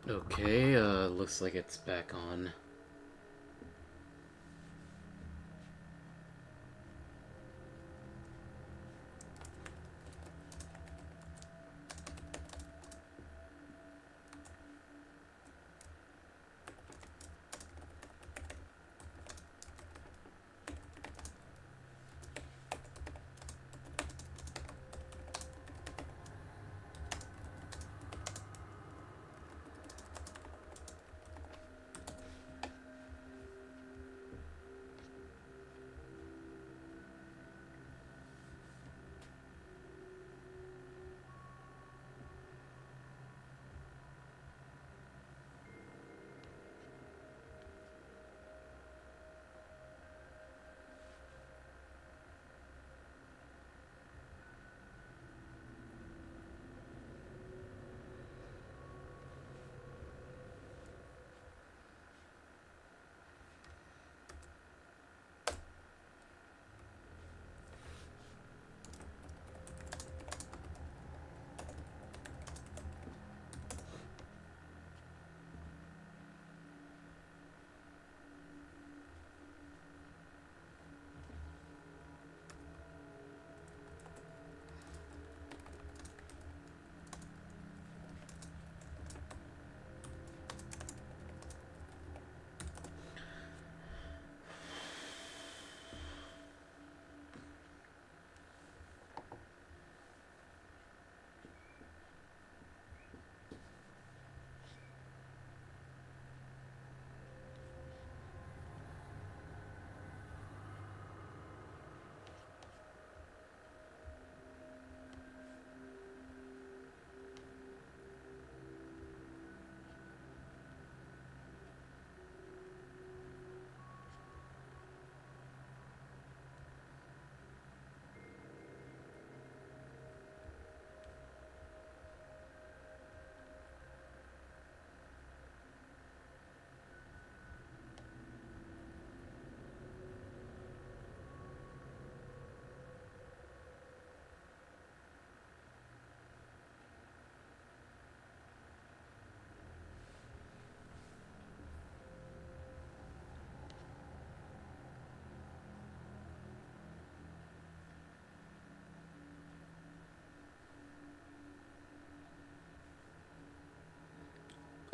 Okay, looks like it's back on.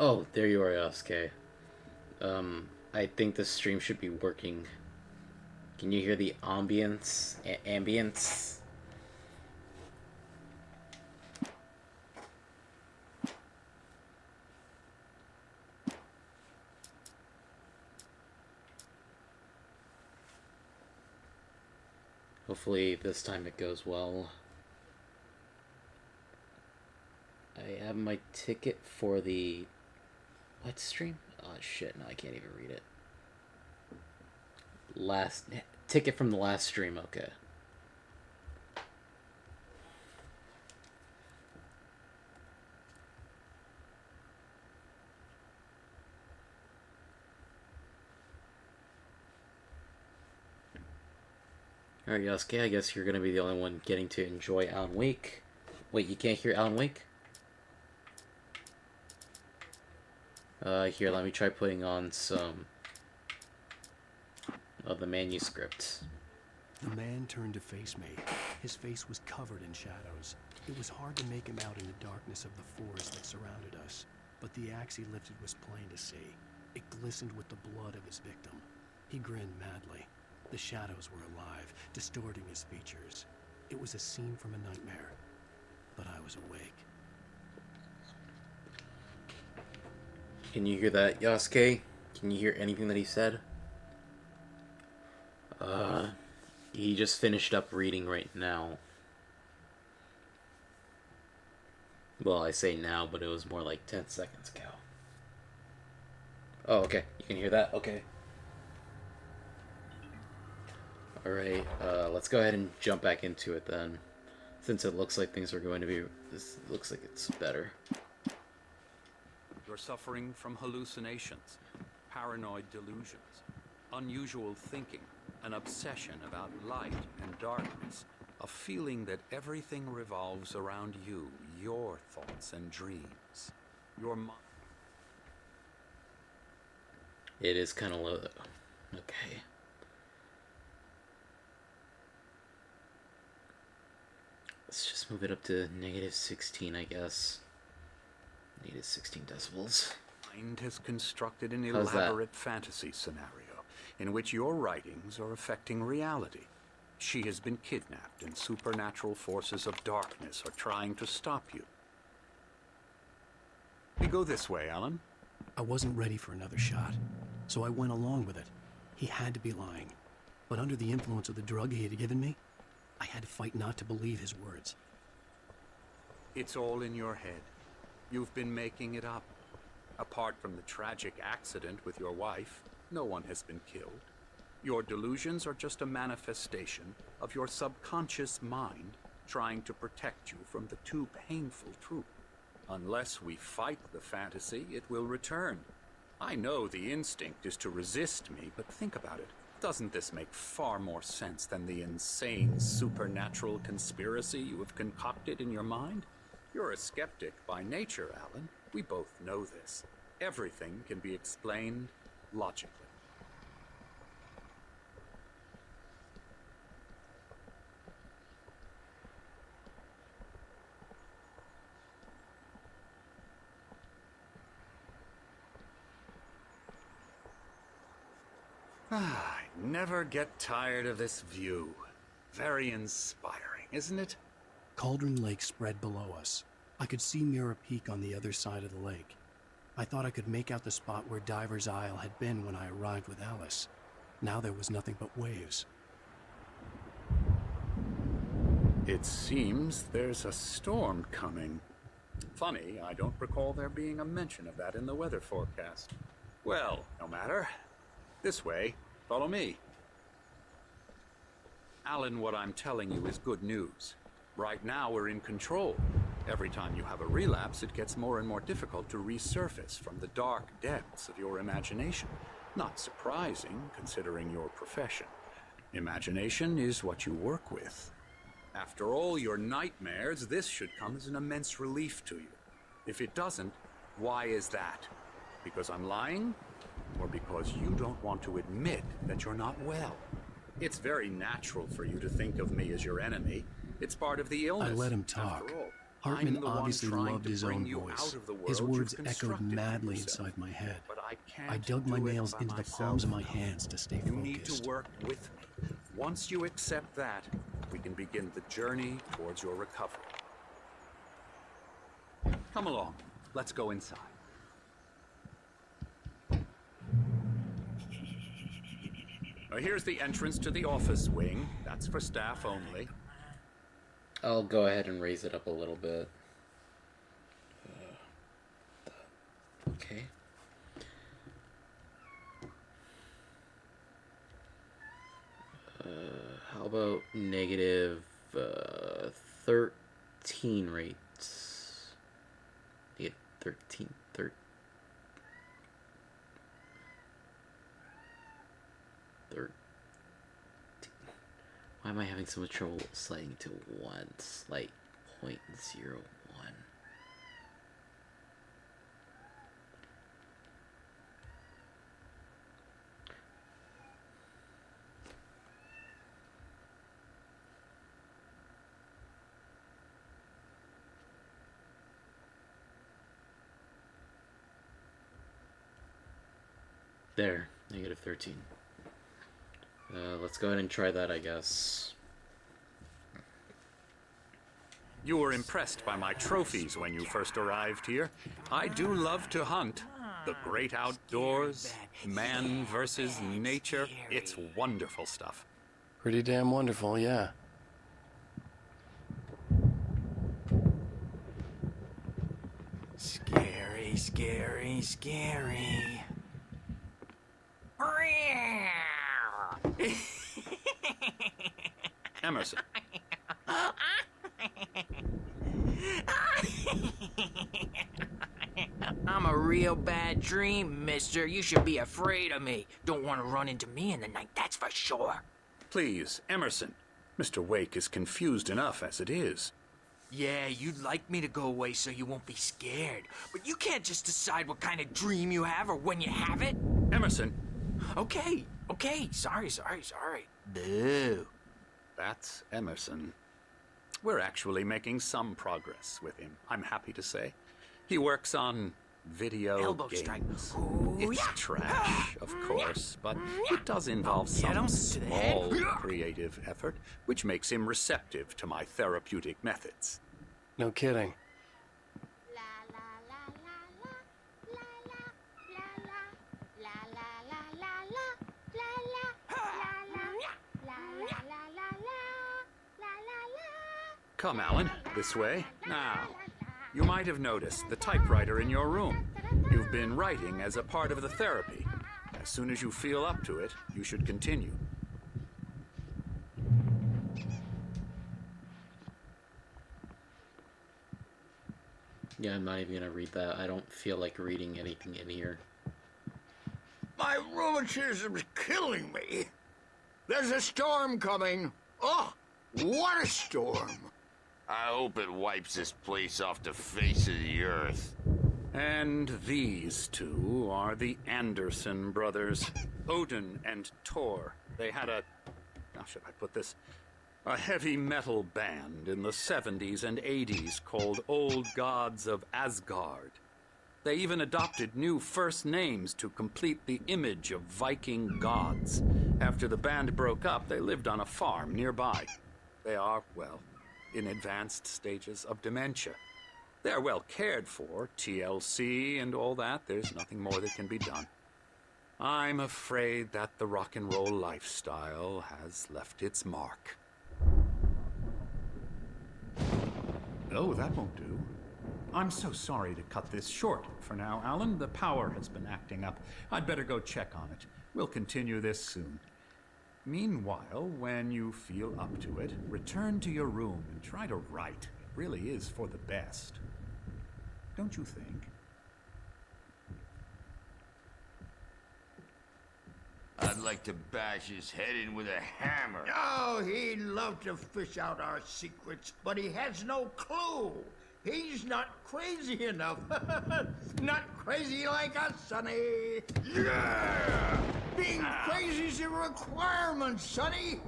Oh, there you are, Yasuke. I think the stream should be working. Can you hear the ambience? Hopefully this time it goes well. I have my ticket for the what stream? Oh shit, no, I can't even read it. Last ticket from the last stream, okay. Alright, Yasuke, I guess you're gonna be the only one getting to enjoy Alan Wake. Wait, you can't hear Alan Wake? Here, let me try putting on some of the manuscript. The man turned to face me. His face was covered in shadows. It was hard to make him out in the darkness of the forest that surrounded us, but the axe he lifted was plain to see. It glistened with the blood of his victim. He grinned madly. The shadows were alive, distorting his features. It was a scene from a nightmare, but I was awake. Can you hear that, Yasuke? Can you hear anything that he said? He just finished up reading right now. Well, I say now, but it was more like 10 seconds ago. Oh, okay. You can hear that? Okay. Alright, let's go ahead and jump back into it then. Since it looks like things are going to be... This looks like it's better. You're suffering from hallucinations, paranoid delusions, unusual thinking, an obsession about light and darkness, a feeling that everything revolves around you, your thoughts and dreams. Your mind. It is kind of low though. Okay. Let's just move it up to -16, I guess. Needed 16 decibels. Mind has constructed an How's that? elaborate fantasy scenario in which your writings are affecting reality. She has been kidnapped, and supernatural forces of darkness are trying to stop you. We go this way, Alan. I wasn't ready for another shot, so I went along with it. He had to be lying. But under the influence of the drug he had given me, I had to fight not to believe his words. It's all in your head. You've been making it up. Apart from the tragic accident with your wife, no one has been killed. Your delusions are just a manifestation of your subconscious mind trying to protect you from the too painful truth. Unless we fight the fantasy, it will return. I know the instinct is to resist me, but think about it. Doesn't this make far more sense than the insane supernatural conspiracy you have concocted in your mind? You're a skeptic by nature, Alan. We both know this. Everything can be explained logically. I never get tired of this view. Very inspiring, isn't it? Cauldron Lake spread below us. I could see Mirror Peak on the other side of the lake. I thought I could make out the spot where Diver's Isle had been when I arrived with Alice. Now there was nothing but waves. It seems there's a storm coming. Funny, I don't recall there being a mention of that in the weather forecast. Well, no matter. This way. Follow me. Alan, what I'm telling you is good news. Right now, we're in control. Every time you have a relapse, it gets more and more difficult to resurface from the dark depths of your imagination. Not surprising, considering your profession. Imagination is what you work with. After all your nightmares, this should come as an immense relief to you. If it doesn't, why is that? Because I'm lying? Or because you don't want to admit that you're not well? It's very natural for you to think of me as your enemy. It's part of the illness. I let him talk. After all, Hartman I'm the one obviously trying loved to his bring own you voice. out of the His world words you've echoed constructed for madly yourself. inside my head. But I can't I dug my do it nails by into the myself. palms of my hands to stay You need focused. to work with me. Once you accept that, we can begin the journey towards your recovery. Come along. Let's go inside. Now, here's the entrance to the office wing. That's for staff only. I'll go ahead and raise it up a little bit. Okay. How about negative 13 rates? Negative 13. Why am I having so much trouble sliding to 1? Slight 0.01. There, negative 13. Let's go ahead and try that, I guess. You were impressed by my trophies when you first arrived here. I do love to hunt. The great outdoors, man versus nature. It's wonderful stuff. Pretty damn wonderful, yeah. Scary, scary, scary. Emerson. I'm a real bad dream, mister. You should be afraid of me. Don't want to run into me in the night, that's for sure. Please, Emerson. Mr. Wake is confused enough as it is. Yeah, you'd like me to go away so you won't be scared. But you can't just decide what kind of dream you have or when you have it. Emerson, Okay, sorry. Boo. that's Emerson. We're actually making some progress with him, I'm happy to say. He works on video Elbow games. strike. Ooh, It's yeah. trash, of course, but it does involve Get some him to the head. small creative effort, which makes him receptive to my therapeutic methods. No kidding. Come, Alan, this way. Now, you might have noticed the typewriter in your room. You've been writing as a part of the therapy. As soon as you feel up to it, you should continue. Yeah, I'm not even gonna read that. I don't feel like reading anything in here. My rheumatism's killing me. There's a storm coming. Oh, what a storm. I hope it wipes this place off the face of the earth. And these two are the Anderson brothers, Odin and Thor. They had how should I put this? A heavy metal band in the 70s and 80s called Old Gods of Asgard. They even adopted new first names to complete the image of Viking gods. After the band broke up, they lived on a farm nearby. They are, well, in advanced stages of dementia. They're well cared for, TLC and all that. There's nothing more that can be done. I'm afraid that the rock and roll lifestyle has left its mark. Oh, that won't do. I'm so sorry to cut this short for now, Alan. The power has been acting up. I'd better go check on it. We'll continue this soon. Meanwhile, when you feel up to it, return to your room and try to write. It really is for the best. Don't you think? I'd like to bash his head in with a hammer. Oh, he'd love to fish out our secrets, but he has no clue. He's not crazy enough. Not crazy like us, Sonny. Yeah! Being crazy's a requirement, Sonny.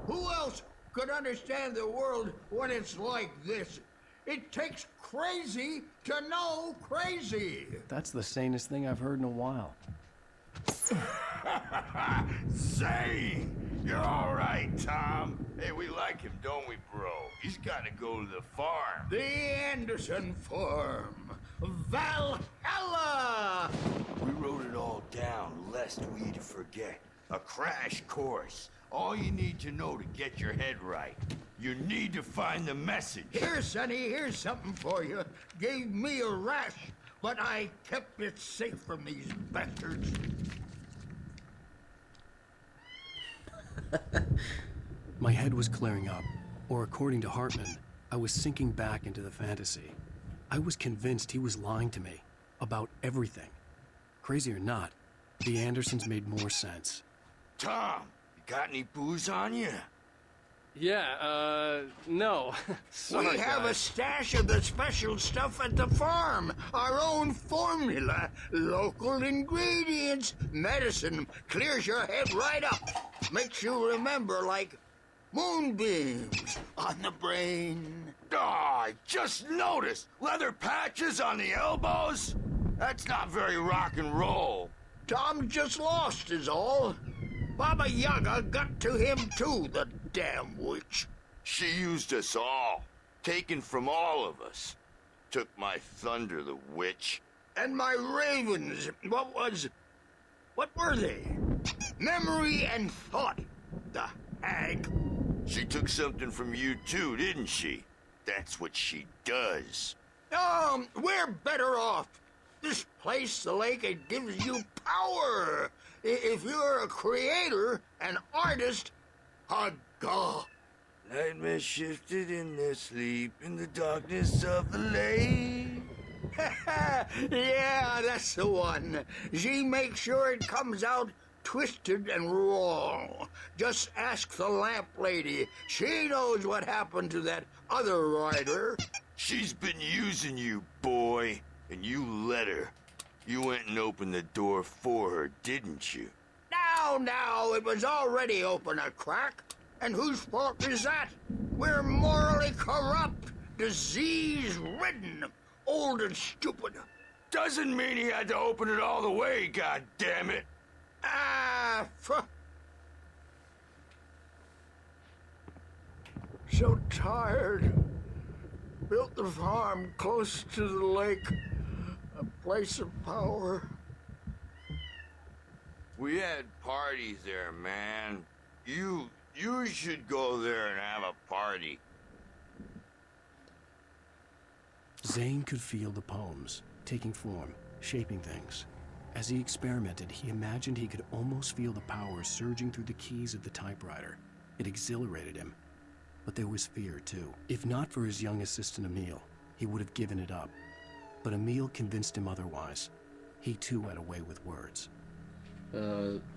Who else could understand the world when it's like this? It takes crazy to know crazy. That's the sanest thing I've heard in a while. Say, you're all right, Tom. Hey, we like him, don't we, bro? He's got to go to the farm. The Anderson Farm. Valhalla! We wrote it all down lest we forget. A crash course. All you need to know to get your head right. You need to find the message. Here, Sonny, here's something for you. Gave me a rash, but I kept it safe from these bastards. My head was clearing up, or according to Hartman, I was sinking back into the fantasy. I was convinced he was lying to me about everything. Crazy or not, the Andersons made more sense. Tom, you got any booze on you? Yeah, no. We have a stash of the special stuff at the farm. Our own formula. Local ingredients. Medicine. Clears your head right up. Makes you remember like moonbeams on the brain. Oh, I just noticed. Leather patches on the elbows? That's not very rock and roll. Tom just lost is all. Baba Yaga got to him too, the damn witch. She used us all. Taken from all of us. Took my thunder, the witch. And my ravens, what were they? Memory and thought, the hag. She took something from you too, didn't she? That's what she does. We're better off. This place, the lake, it gives you power. If you're a creator, an artist, a god. Nightmare shifted in their sleep in the darkness of the lake. Yeah, that's the one. She makes sure it comes out twisted and wrong. Just ask the lamp lady. She knows what happened to that other writer. She's been using you, boy, and you let her. You went and opened the door for her, didn't you? Now, it was already open a crack. And whose fault is that? We're morally corrupt, disease-ridden, old and stupid. Doesn't mean he had to open it all the way, goddammit. Ah, so tired. Built the farm close to the lake, a place of power. We had parties there, man. You should go there and have a party. Zane could feel the poems, taking form, shaping things. As he experimented, he imagined he could almost feel the power surging through the keys of the typewriter. It exhilarated him. But there was fear, too. If not for his young assistant Emil, he would have given it up. But Emil convinced him otherwise. He, too, had a way with words.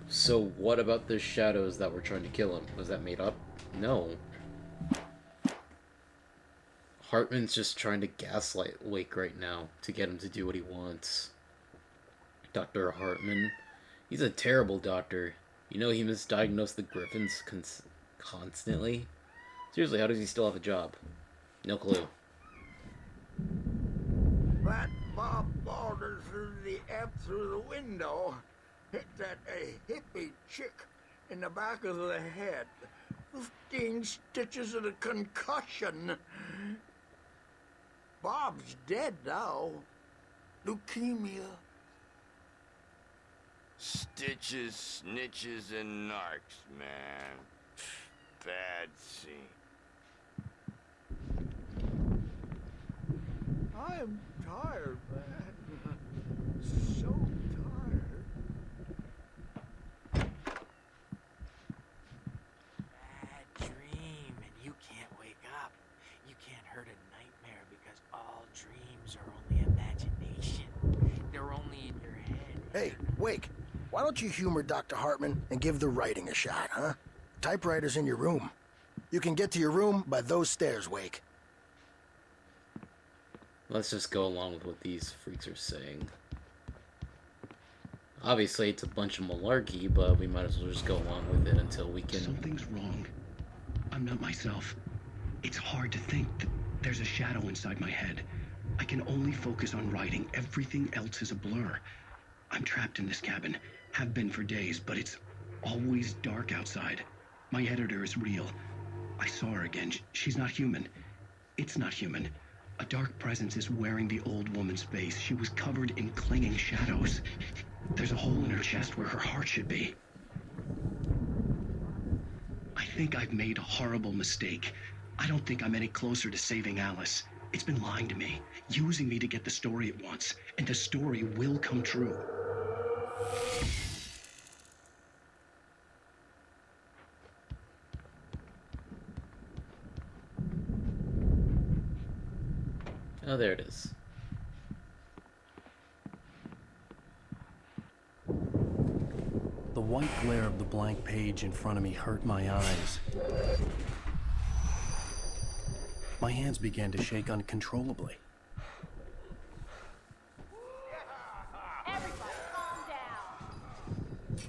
So what about the shadows that were trying to kill him? Was that made up? No. Hartman's just trying to gaslight Wake right now to get him to do what he wants. Dr. Hartman. He's a terrible doctor. You know he misdiagnosed the Griffins constantly? Seriously, how does he still have a job? No clue. That Bob Balder threw the F through the window. Hit that hippie chick in the back of the head. 15 stitches and a concussion. Bob's dead now. Leukemia. Stitches, snitches, and narcs, man. Bad scene. I'm tired, man. So tired. Bad dream, and you can't wake up. You can't hurt a nightmare because all dreams are only imagination. They're only in your head. Hey, Wake, why don't you humor Dr. Hartman and give the writing a shot, huh? Typewriter's in your room. You can get to your room by those stairs, Wake. Let's just go along with what these freaks are saying. Obviously, it's a bunch of malarkey, but we might as well just go along with it until we can... Something's wrong. I'm not myself. It's hard to think that there's a shadow inside my head. I can only focus on writing. Everything else is a blur. I'm trapped in this cabin. Have been for days, but it's always dark outside. My editor is real. I saw her again. She's not human. It's not human. A dark presence is wearing the old woman's face. She was covered in clinging shadows. There's a hole in her chest where her heart should be. I think I've made a horrible mistake. I don't think I'm any closer to saving Alice. It's been lying to me, using me to get the story it wants, and the story will come true. Oh, there it is. The white glare of the blank page in front of me hurt my eyes. My hands began to shake uncontrollably. Everybody, calm down.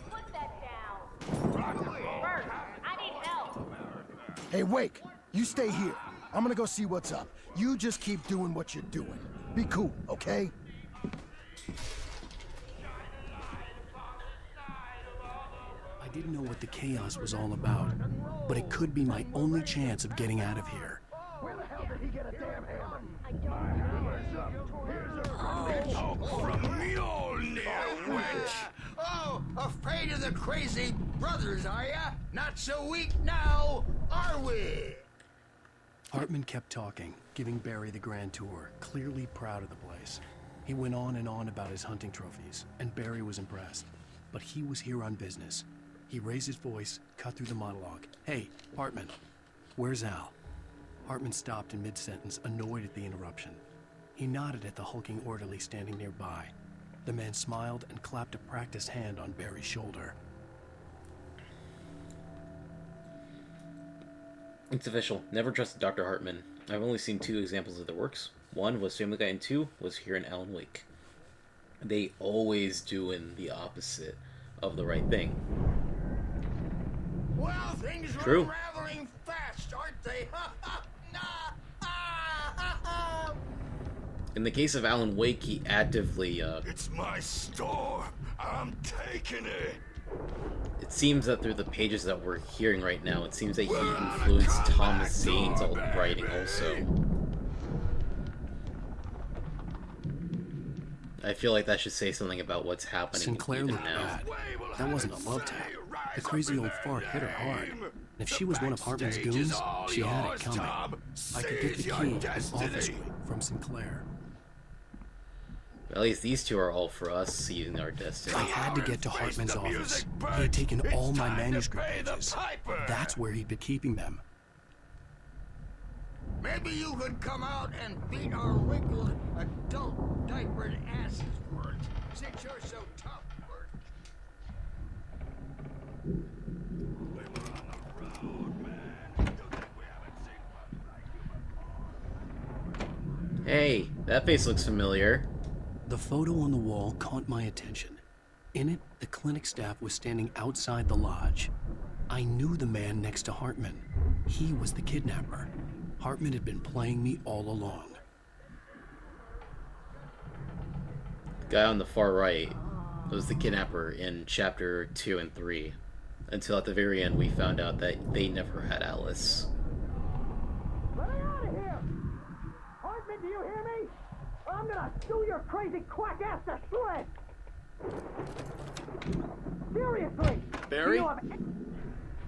Put that down. Bert, I need help. Hey, Wake, you stay here. I'm gonna go see what's up. You just keep doing what you're doing. Be cool, okay? I didn't know what the chaos was all about, but it could be my only chance of getting out of here. From Mjolnir, wench! Oh, afraid of the crazy brothers, are ya? Not so weak now, are we? Hartman kept talking, giving Barry the grand tour, clearly proud of the place. He went on and on about his hunting trophies, and Barry was impressed. But he was here on business. He raised his voice, cut through the monologue. Hey, Hartman, where's Al? Hartman stopped in mid-sentence, annoyed at the interruption. He nodded at the hulking orderly standing nearby. The man smiled and clapped a practiced hand on Barry's shoulder. It's official. Never trusted Dr. Hartman. I've only seen 2 examples of their works. One was Family Guy and 2 was here in Alan Wake. They always doing the opposite of the right thing. Well, things are True. unraveling fast, aren't they? In the case of Alan Wake, he actively, It's my store. I'm taking it. it seems that through the pages that we're hearing right now, it seems that he influenced Thomas Zane's writing also. I feel like that should say something about what's happening Sinclair even looked now. bad. That wasn't a love tap. The crazy old fart hit her hard. And if she was one of Hartman's goons, she had it coming. I could get the key to the office wing from Sinclair. At least these two are all for us seizing our destiny. I had to get to Hartman's office. He had taken all my manuscript pages. That's where he'd been keeping them. Maybe you could come out and beat our wrinkled adult diapered asses for it, since you're so tough, Bert. Hey, that face looks familiar. The photo on the wall caught my attention. In it, the clinic staff was standing outside the lodge. I knew the man next to Hartman. He was the kidnapper. Hartman had been playing me all along. The guy on the far right was the kidnapper in chapter 2 and 3. Until at the very end we found out that they never had Alice. Let me out of here! Hartman, do you hear me? I'm gonna sue your crazy quack ass to shreds! Seriously! Barry? Do you have...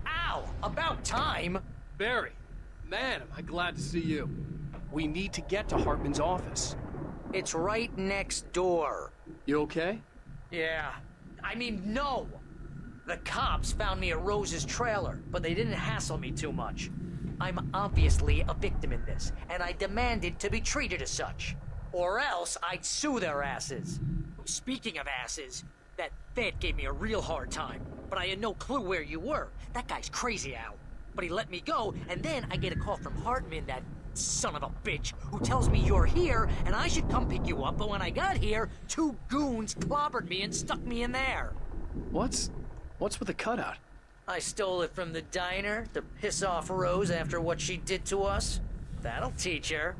Ow! About time! Barry, man, am I glad to see you. We need to get to Hartman's office. It's right next door. You okay? Yeah. I mean, no! The cops found me at Rose's trailer, but they didn't hassle me too much. I'm obviously a victim in this, and I demanded to be treated as such. Or else I'd sue their asses. Speaking of asses, that Fed gave me a real hard time, but I had no clue where you were. That guy's crazy, Al. But he let me go, and then I get a call from Hartman, that son of a bitch, who tells me you're here, and I should come pick you up, but when I got here, 2 goons clobbered me and stuck me in there. What's with the cutout? I stole it from the diner to piss off Rose after what she did to us. That'll teach her.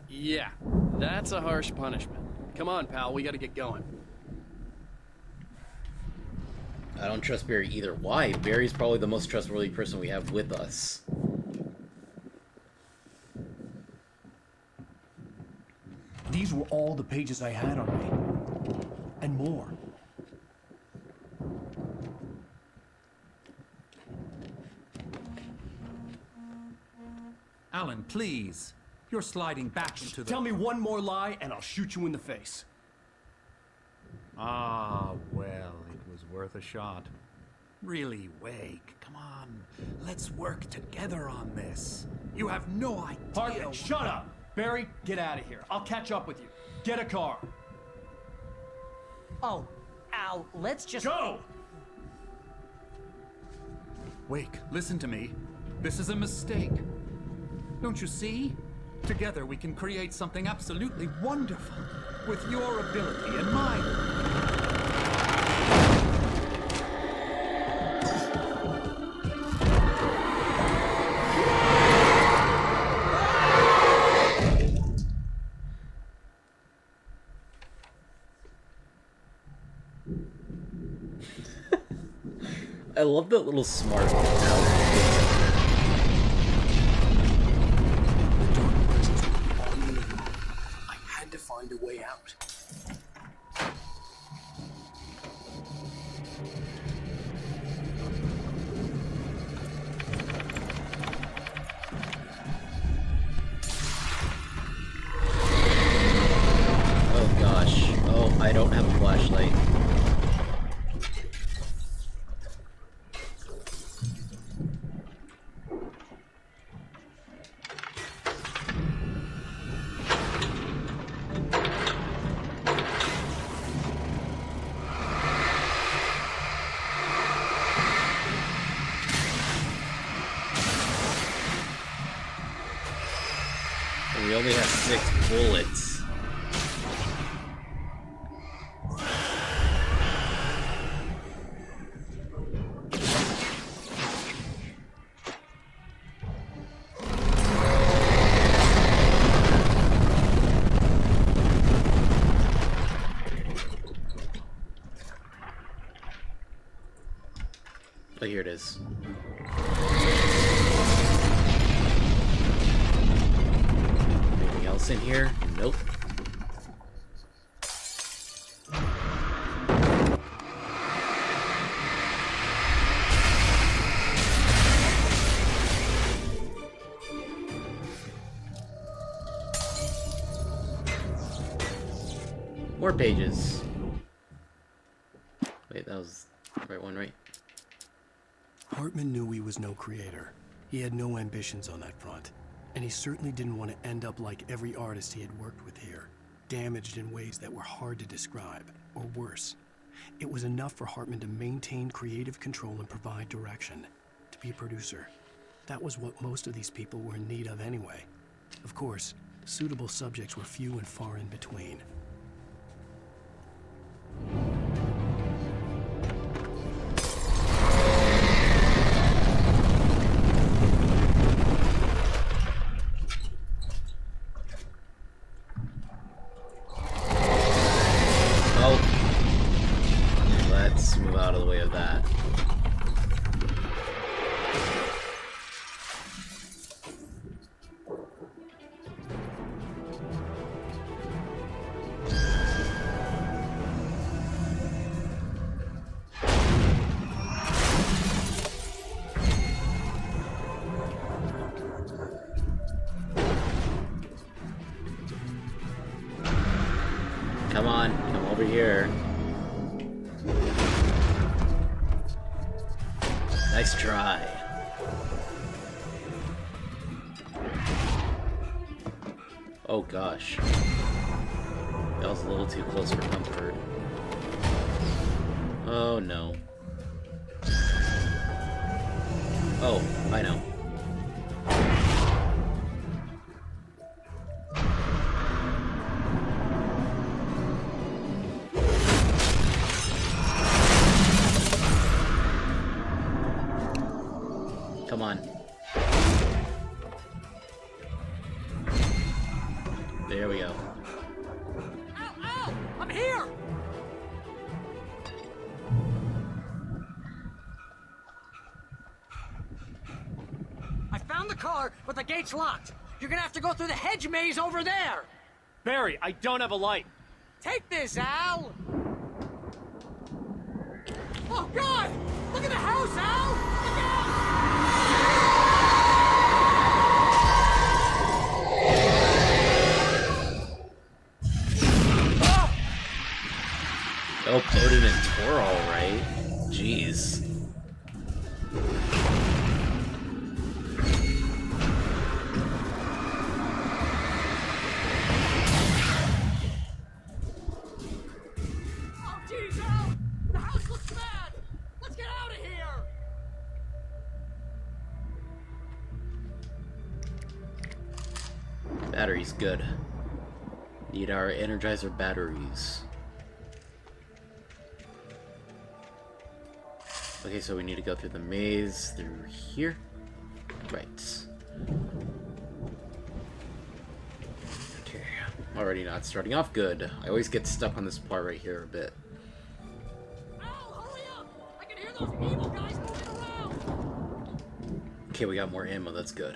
Yeah, that's a harsh punishment. Come on, pal, we gotta get going. I don't trust Barry either. Why? Barry's probably the most trustworthy person we have with us. These were all the pages I had on me. And more. Alan, please. You're sliding back into the... Tell me one more lie and I'll shoot you in the face. Ah, well, it was worth a shot. Really, Wake, come on. Let's work together on this. You have no idea... Hartman, shut up! Barry, get out of here. I'll catch up with you. Get a car. Oh, Al, let's just... Go! Wake, listen to me. This is a mistake. Don't you see? Together we can create something absolutely wonderful. With your ability and mine. I love that little smart. The dark presence was on me. I had to find a way out. Oh gosh. Oh, I don't have a flashlight. We only have 6 bullets. here it is. Anything else in here? Nope. More pages. Wait, that was the right one, right? Hartman knew he was no creator. He had no ambitions on that front. And he certainly didn't want to end up like every artist he had worked with here, damaged in ways that were hard to describe, or worse. It was enough for Hartman to maintain creative control and provide direction, to be a producer. That was what most of these people were in need of anyway. Of course, suitable subjects were few and far in between. Let's move out of the way of that. Come on, come over here. Nice try. Oh gosh. That was a little too close for comfort. Oh no. Oh, I know. Come on. There we go. Ow, ow! I'm here! I found the car, but the gate's locked. You're gonna have to go through the hedge maze over there. Barry, I don't have a light. Take this, Al! Oh, God! Look at the house, Al! Look out! Oh, Odin and Tor, alright. Jeez. Oh, jeez, Al! The house looks bad! Let's get out of here! Battery's good. Need our Energizer batteries. Okay, so we need to go through the maze through here. Right. Okay. Already not starting off good. I always get stuck on this part right here a bit. Al, hurry up! I can hear those evil guys moving around! Okay, we got more ammo. That's good.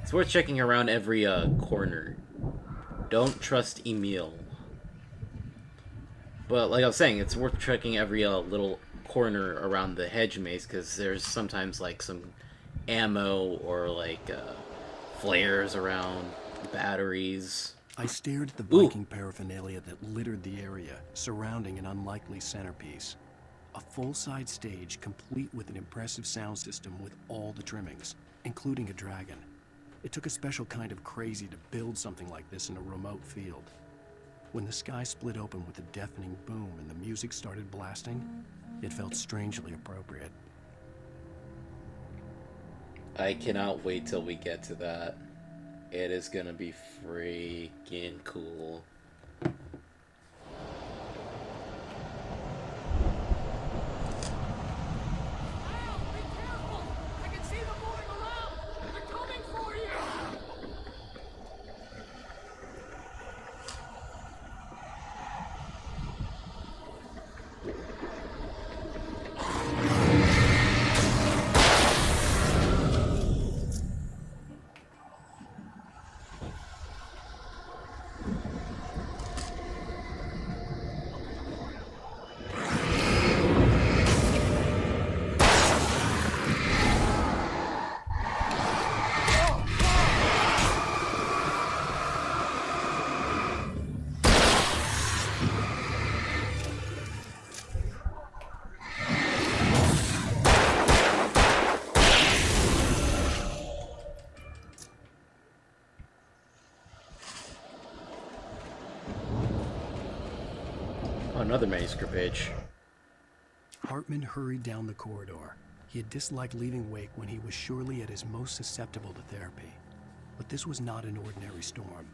It's worth checking around every corner. Don't trust Emil. But like I was saying, it's worth checking every little corner around the hedge maze, because there's sometimes like some ammo or like flares around, batteries. I stared at the Viking paraphernalia that littered the area, surrounding an unlikely centerpiece. A full-size stage complete with an impressive sound system with all the trimmings, including a dragon. It took a special kind of crazy to build something like this in a remote field. When the sky split open with a deafening boom and the music started blasting, it felt strangely appropriate. I cannot wait till we get to that. It is gonna be freaking cool. another manuscript page. Hartman hurried down the corridor. He had disliked leaving Wake when he was surely at his most susceptible to therapy. But this was not an ordinary storm.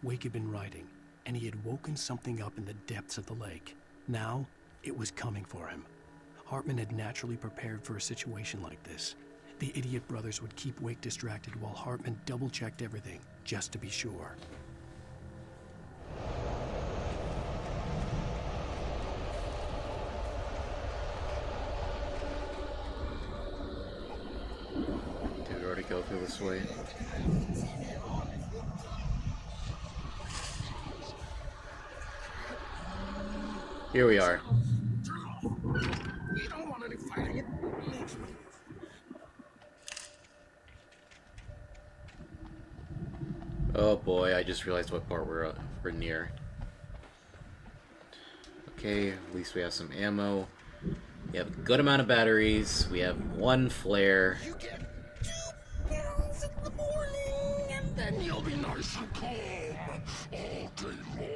Wake had been writing, and he had woken something up in the depths of the lake. Now, it was coming for him. Hartman had naturally prepared for a situation like this. The idiot brothers would keep Wake distracted while Hartman double-checked everything, just to be sure. Did we already go through this way? Here we are. We don't want any fighting. It makes me. Oh boy, I just realized what part we're near. Okay, at least we have some ammo. We have a good amount of batteries. We have one flare. You get 2 pounds in the morning, and then you'll be nice and calm all day long.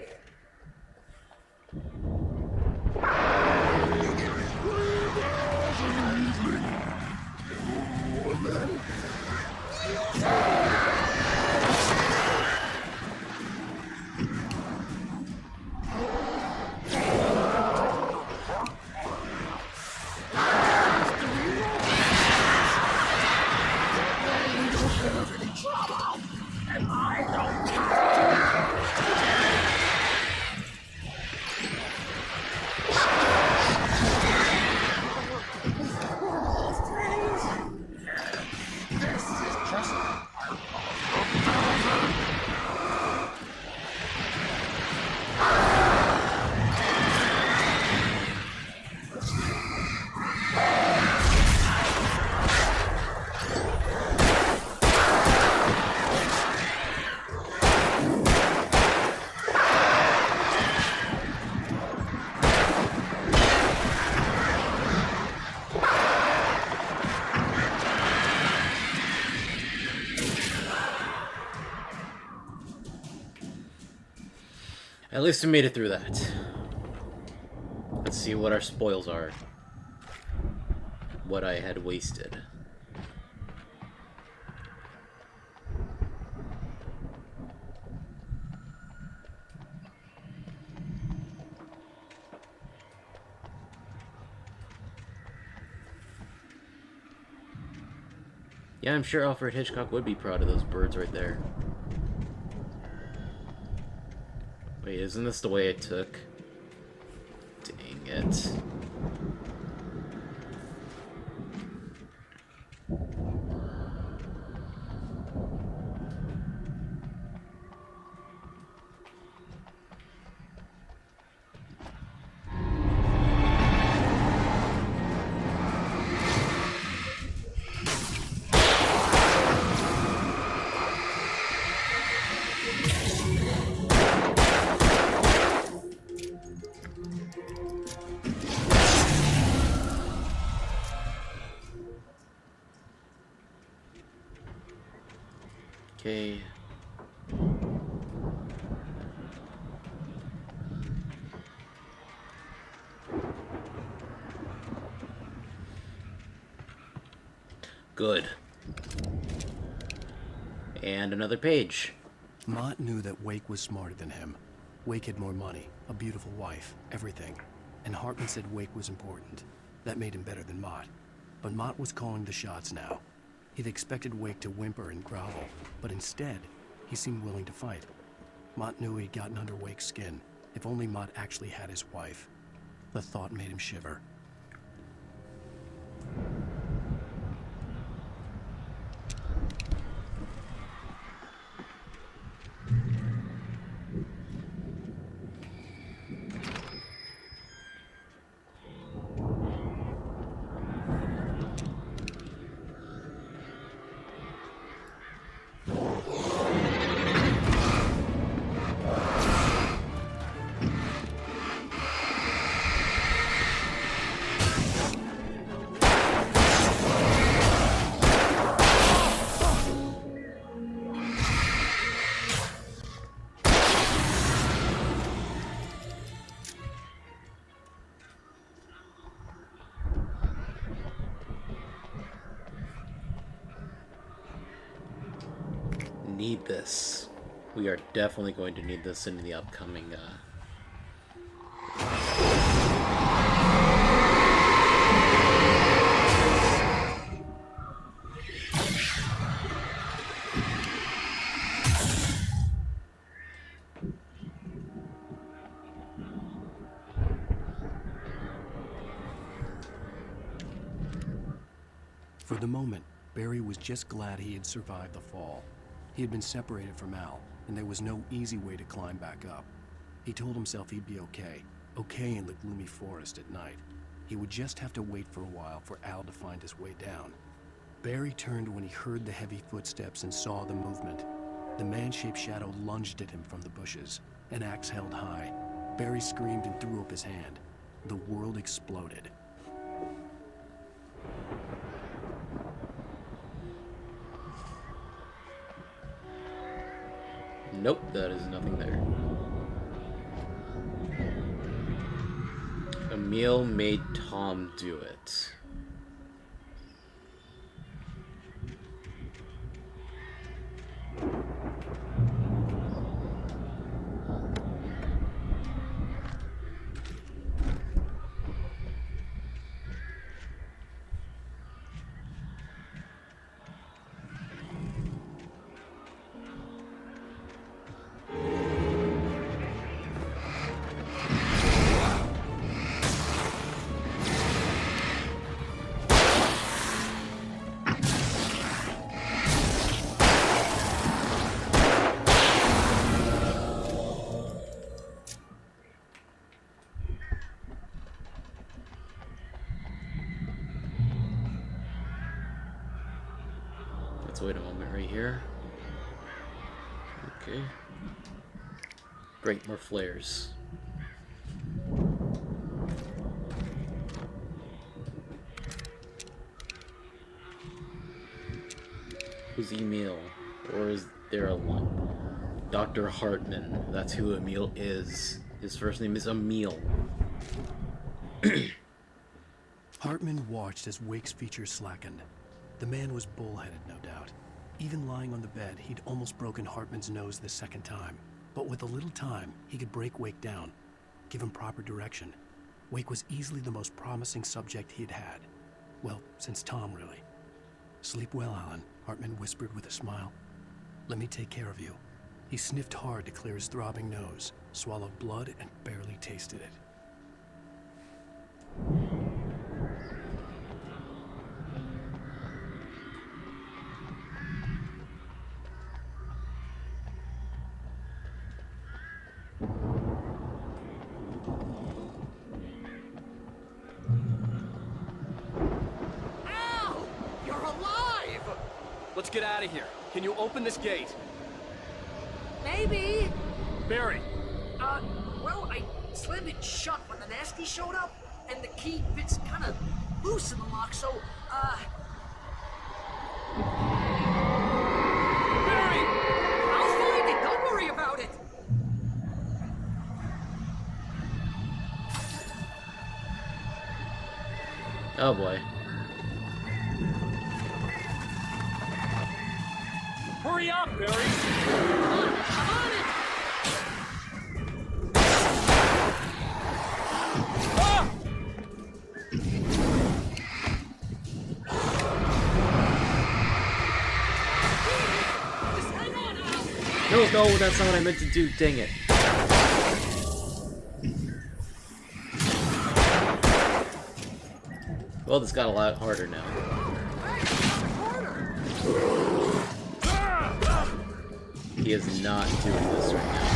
You get 3 balls in the evening. And then At least we made it through that. Let's see what our spoils are. What I had wasted. Yeah, I'm sure Alfred Hitchcock would be proud of those birds right there. Wait, isn't this the way it took? Dang it. Okay. Good. And another page. Mott knew that Wake was smarter than him. Wake had more money, a beautiful wife, everything. And Hartman said Wake was important. That made him better than Mott. But Mott was calling the shots now. He'd expected Wake to whimper and grovel, but instead, he seemed willing to fight. Mott knew he'd gotten under Wake's skin. If only Mott actually had his wife. The thought made him shiver. need this. We are definitely going to need this in the upcoming For the moment, Barry was just glad he had survived the fall. He had been separated from Al, and there was no easy way to climb back up. He told himself he'd be okay in the gloomy forest at night. He would just have to wait for a while for Al to find his way down. Barry turned when he heard the heavy footsteps and saw the movement. The man-shaped shadow lunged at him from the bushes, an axe held high. Barry screamed and threw up his hand. The world exploded. Nope, that is nothing there. Emil made Tom do it. Let's wait a moment right here. Okay. Great, more flares. Who's Emil? Or is there a one? Dr. Hartman. That's who Emil is. His first name is Emil. Hartman watched as Wake's features slackened. The man was bullheaded, no doubt. Even lying on the bed, he'd almost broken Hartman's nose the second time. But with a little time, he could break Wake down, give him proper direction. Wake was easily the most promising subject he'd had. Well, since Tom, really. Sleep well, Alan, Hartman whispered with a smile. Let me take care of you. He sniffed hard to clear his throbbing nose, swallowed blood, and barely tasted it. Let's get out of here. Can you open this gate? Maybe. Barry. Well, I slammed it shut when the nasty showed up, and the key fits kind of loose in the lock, so, Barry! I'll find it. Don't worry about it. Oh boy. Hurry up, Barry! I'm on it! Ah! No, that's not what I meant to do, dang it. Well, this got a lot harder now. He is not doing this right now.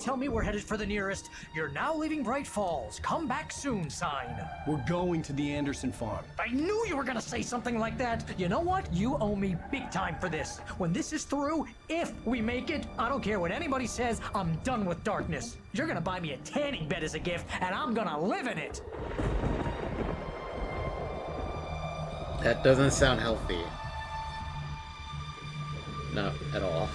tell me we're headed for the nearest "You're now leaving Bright Falls. Come back soon" sign. We're going to the Anderson farm. I knew you were gonna say something like that. You know what? You owe me big time for this. When this is through, if we make it, I don't care what anybody says, I'm done with darkness. You're gonna buy me a tanning bed as a gift, and I'm gonna live in it. That doesn't sound healthy. Not at all.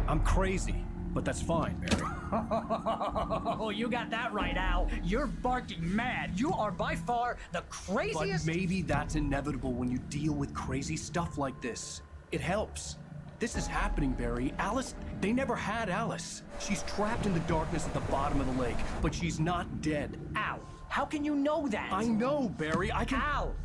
I'm crazy, but that's fine, Barry. Oh, you got that right, Al. You're barking mad. You are by far the craziest. But maybe that's inevitable when you deal with crazy stuff like this. It helps. This is happening, Barry. Alice, they never had Alice. She's trapped in the darkness at the bottom of the lake, but she's not dead. Al, how can you know that? I know, Barry. I can... Al,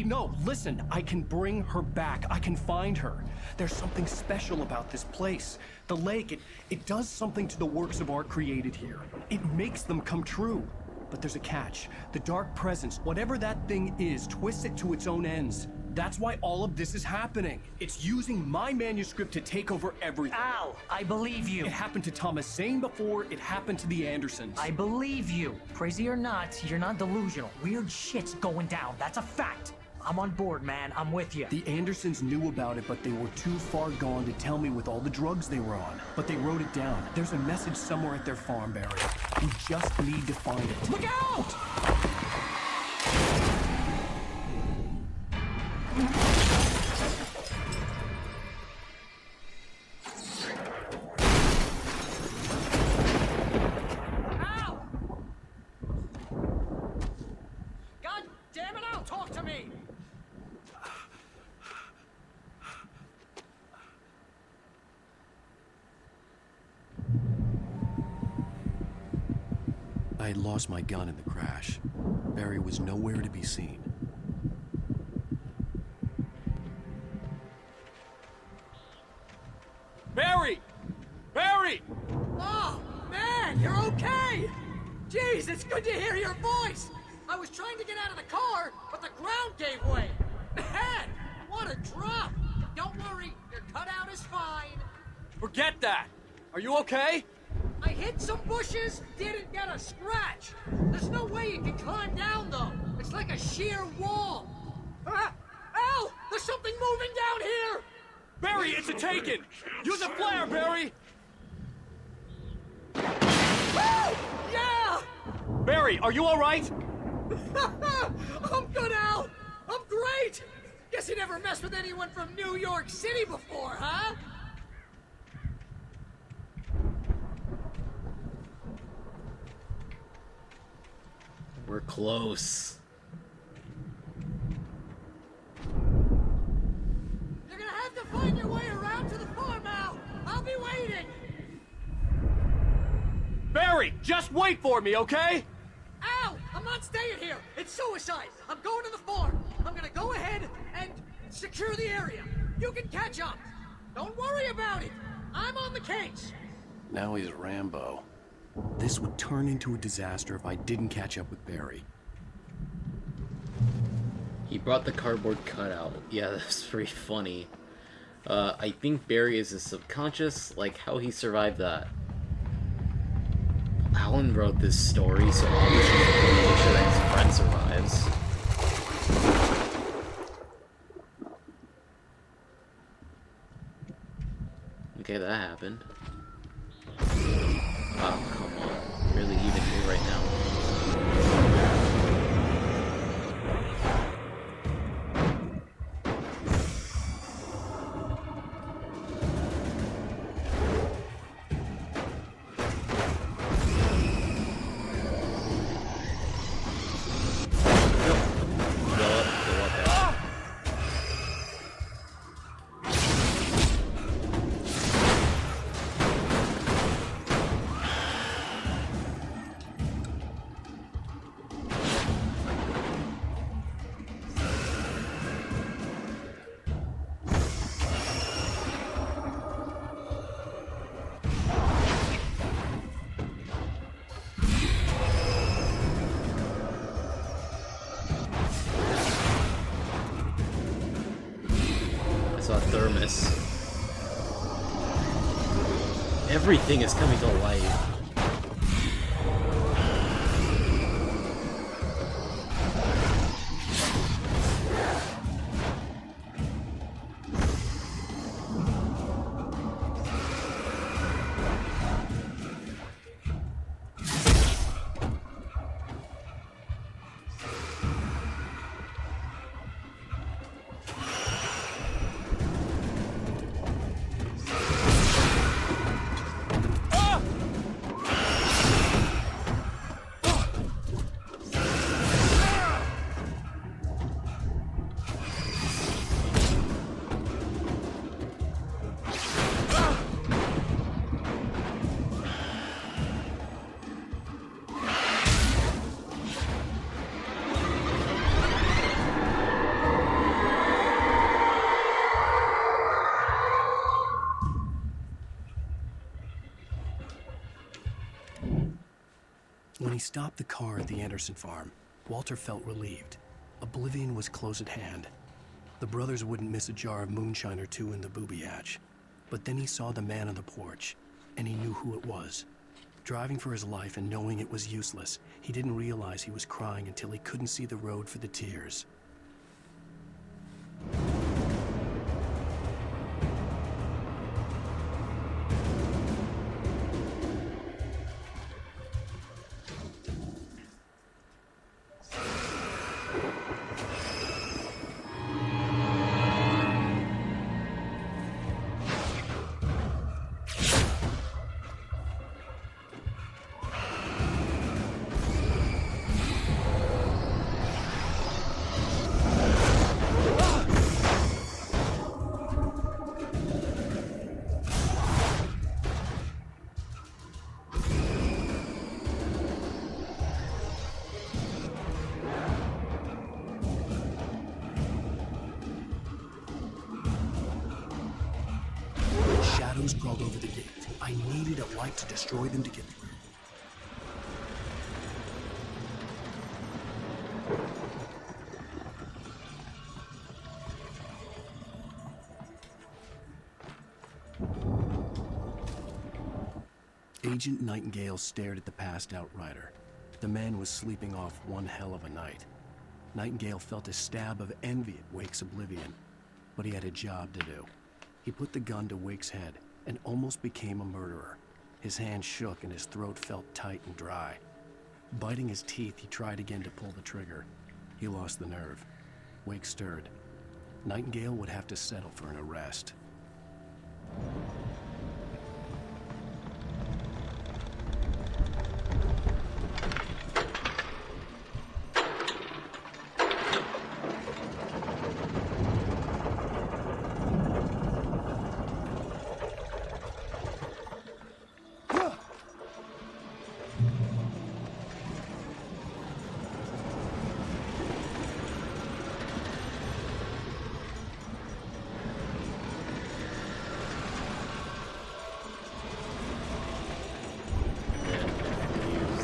No, listen. I can bring her back. I can find her. There's something special about this place. The lake, it does something to the works of art created here. It makes them come true. But there's a catch. The dark presence, whatever that thing is, twists it to its own ends. That's why all of this is happening. It's using my manuscript to take over everything. Al, I believe you. It happened to Thomas Zane before, it happened to the Andersons. I believe you. Crazy or not, you're not delusional. Weird shit's going down. That's a fact. I'm on board, man. I'm with you. The Andersons knew about it, but they were too far gone to tell me with all the drugs they were on. But they wrote it down. There's a message somewhere at their farm, Barry. We just need to find it. Look out! Al! God damn it, Al, talk to me! I had lost my gun in the crash. Barry was nowhere to be seen. Barry! Barry! Oh, man, you're okay! Jeez, it's good to hear your voice! I was trying to get out of the car, but the ground gave way! Man, what a drop! Don't worry, your cutout is fine. Forget that! Are you okay? I hit some bushes, didn't get a scratch. There's no way you can climb down, though. It's like a sheer wall. Ah! Al! There's something moving down here! Barry, it's a taken! Use a flare, Barry! Woo! Yeah! Barry, are you alright? I'm good, Al! I'm great! Guess you never messed with anyone from New York City before, huh? We're close. You're gonna have to find your way around to the farm, Al! I'll be waiting! Barry, just wait for me, okay? Al! I'm not staying here! It's suicide! I'm going to the farm! I'm gonna go ahead and secure the area! You can catch up! Don't worry about it! I'm on the case! Now he's Rambo. This would turn into a disaster if I didn't catch up with Barry. He brought the cardboard cutout. Yeah, that's pretty funny. I think Barry is his subconscious, like how he survived that. Alan wrote this story, so obviously he's going to make sure that his friend survives. Okay, that happened. Oh, come on. Really even here right now. promise. Everything is coming to life. When he stopped the car at the Anderson farm, Walter felt relieved. Oblivion was close at hand. The brothers wouldn't miss a jar of moonshine or two in the booby hatch. But then he saw the man on the porch, and he knew who it was. Driving for his life and knowing it was useless, he didn't realize he was crying until he couldn't see the road for the tears. Shadows crawled over the gate. I needed a light to destroy them to get through. Agent Nightingale stared at the passed-out rider. The man was sleeping off one hell of a night. Nightingale felt a stab of envy at Wake's oblivion, but he had a job to do. He put the gun to Wake's head and almost became a murderer. His hand shook and his throat felt tight and dry. Biting his teeth, he tried again to pull the trigger. He lost the nerve. Wake stirred. Nightingale would have to settle for an arrest.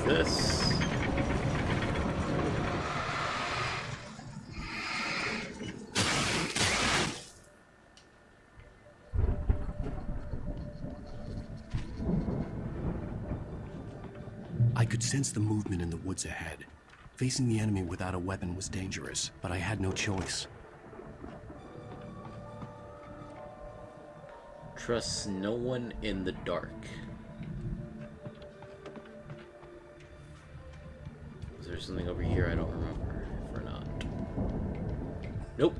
This. I could sense the movement in the woods ahead. Facing the enemy without a weapon was dangerous, but I had no choice. Trust no one in the dark. Is there something over here? I don't remember. If we're not. Nope.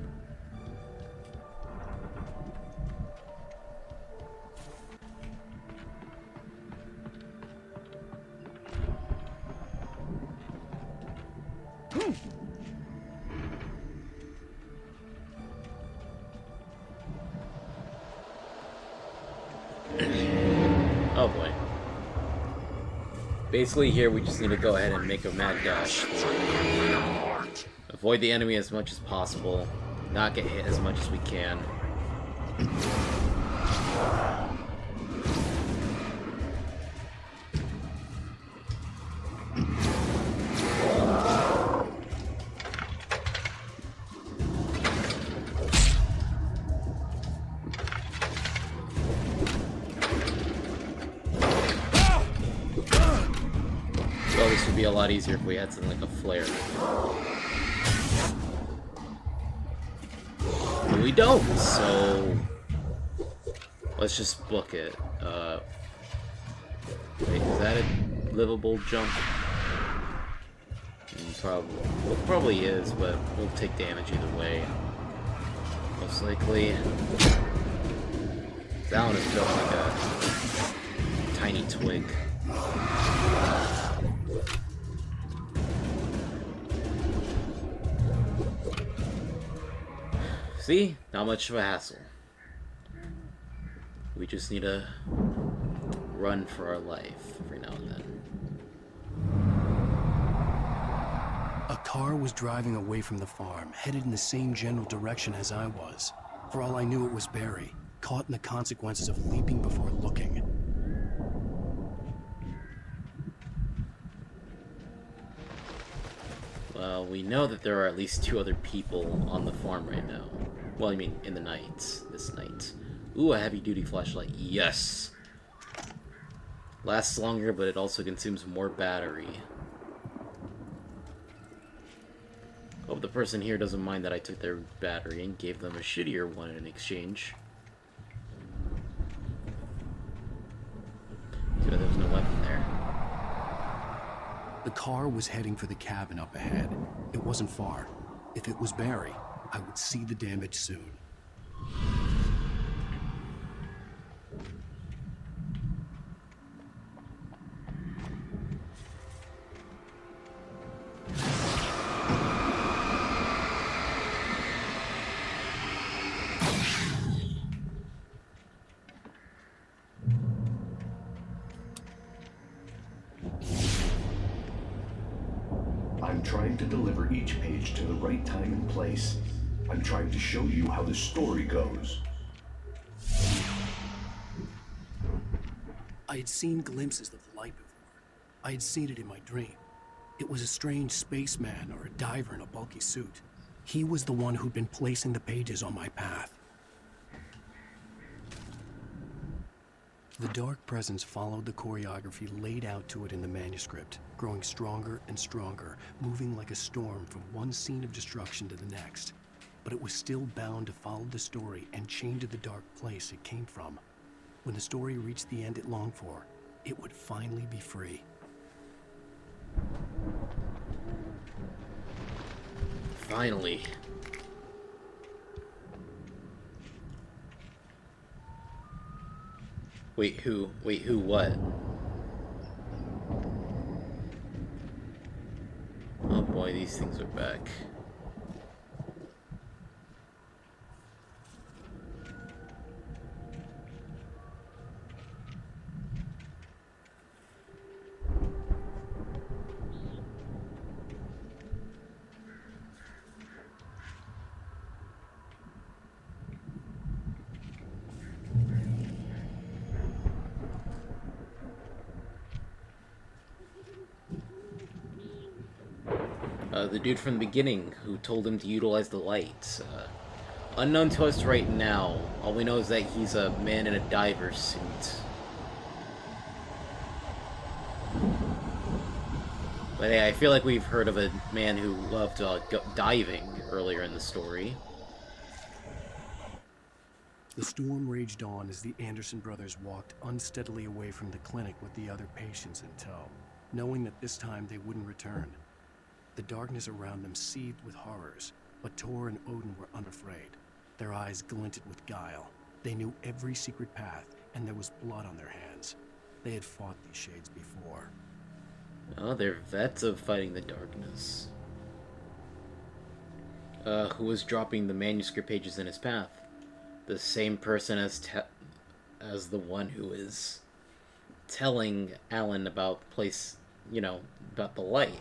Oh boy. Basically here we just need to go ahead and make a mad dash. Avoid the enemy as much as possible. Not get hit as much as we can. be a lot easier if we had something like a flare. But we don't, so let's just book it. Wait, is that a livable jump? Probably is, but we'll take damage either way. Most likely. That one is built like a tiny twig. See? Not much of a hassle. We just need to run for our life every now and then. A car was driving away from the farm, headed in the same general direction as I was. For all I knew, it was Barry, caught in the consequences of leaping before looking. Well, we know that there are at least 2 other people on the farm right now. Well, I mean, in the night. This night. Ooh, a heavy-duty flashlight. Yes! Lasts longer, but it also consumes more battery. Hope the person here doesn't mind that I took their battery and gave them a shittier one in exchange. Too bad there was no weapon there. The car was heading for the cabin up ahead. It wasn't far. If it was Barry, I would see the damage soon. I'm trying to deliver each page to the right time and place. I'm trying to show you how the story goes. I had seen glimpses of the light before. I had seen it in my dream. It was a strange spaceman or a diver in a bulky suit. He was the one who'd been placing the pages on my path. The dark presence followed the choreography laid out to it in the manuscript, growing stronger and stronger, moving like a storm from one scene of destruction to the next. But it was still bound to follow the story and change the dark place it came from. When the story reached the end it longed for, it would finally be free. Finally. Wait, who? Wait, who what? Oh boy, these things are back. The dude from the beginning who told him to utilize the lights. Unknown to us right now. All we know is that he's a man in a diver suit. But hey, I feel like we've heard of a man who loved diving earlier in the story. The storm raged on as the Anderson brothers walked unsteadily away from the clinic with the other patients in tow, knowing that this time they wouldn't return. The darkness around them seethed with horrors, but Tor and Odin were unafraid. Their eyes glinted with guile. They knew every secret path, and there was blood on their hands. They had fought these shades before. Oh, they're vets of fighting the darkness. Who was dropping the manuscript pages in his path? The same person as the one who is telling Alan about the place, you know, about the light.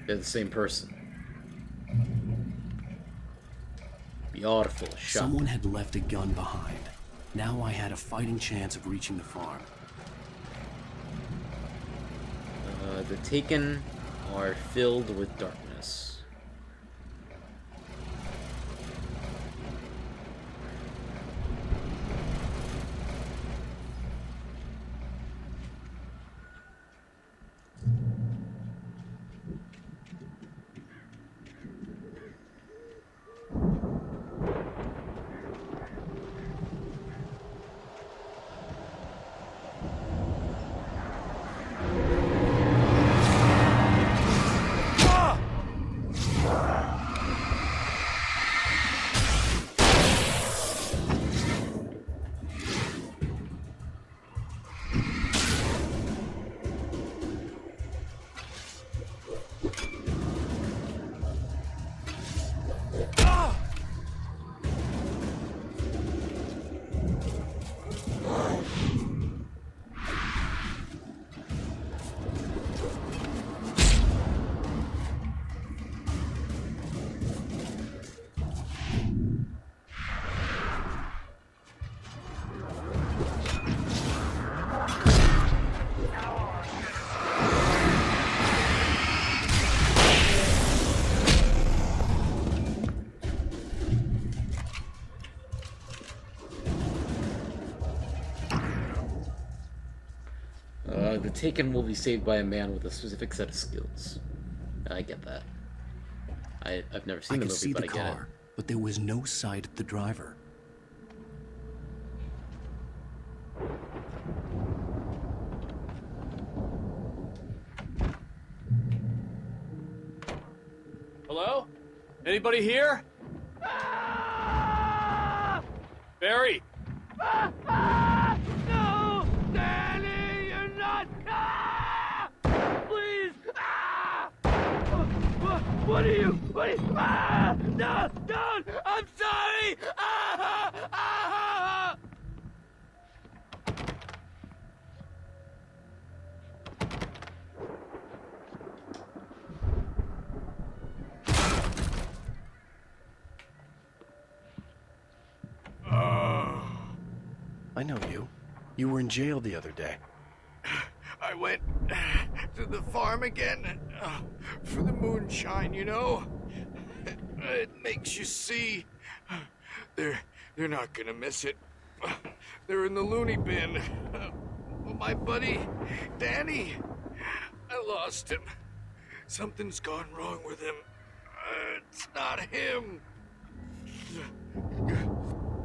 They're the same person. Beautiful shot. Someone had left a gun behind. Now I had a fighting chance of reaching the farm. The Taken are filled with darkness. Taken will be saved by a man with a specific set of skills. I get that. I've never seen I the could movie, see but the I get it. car, but there was no sight of the driver. Hello? Anybody here? Barry! No! Danny, you're not... Please! What are you... No! Don't! I'm sorry! I know you. You were in jail the other day. I went to the farm again for the moonshine, you know? It makes you see. They're not gonna miss it. They're in the loony bin. My buddy, Danny, I lost him. Something's gone wrong with him. It's not him.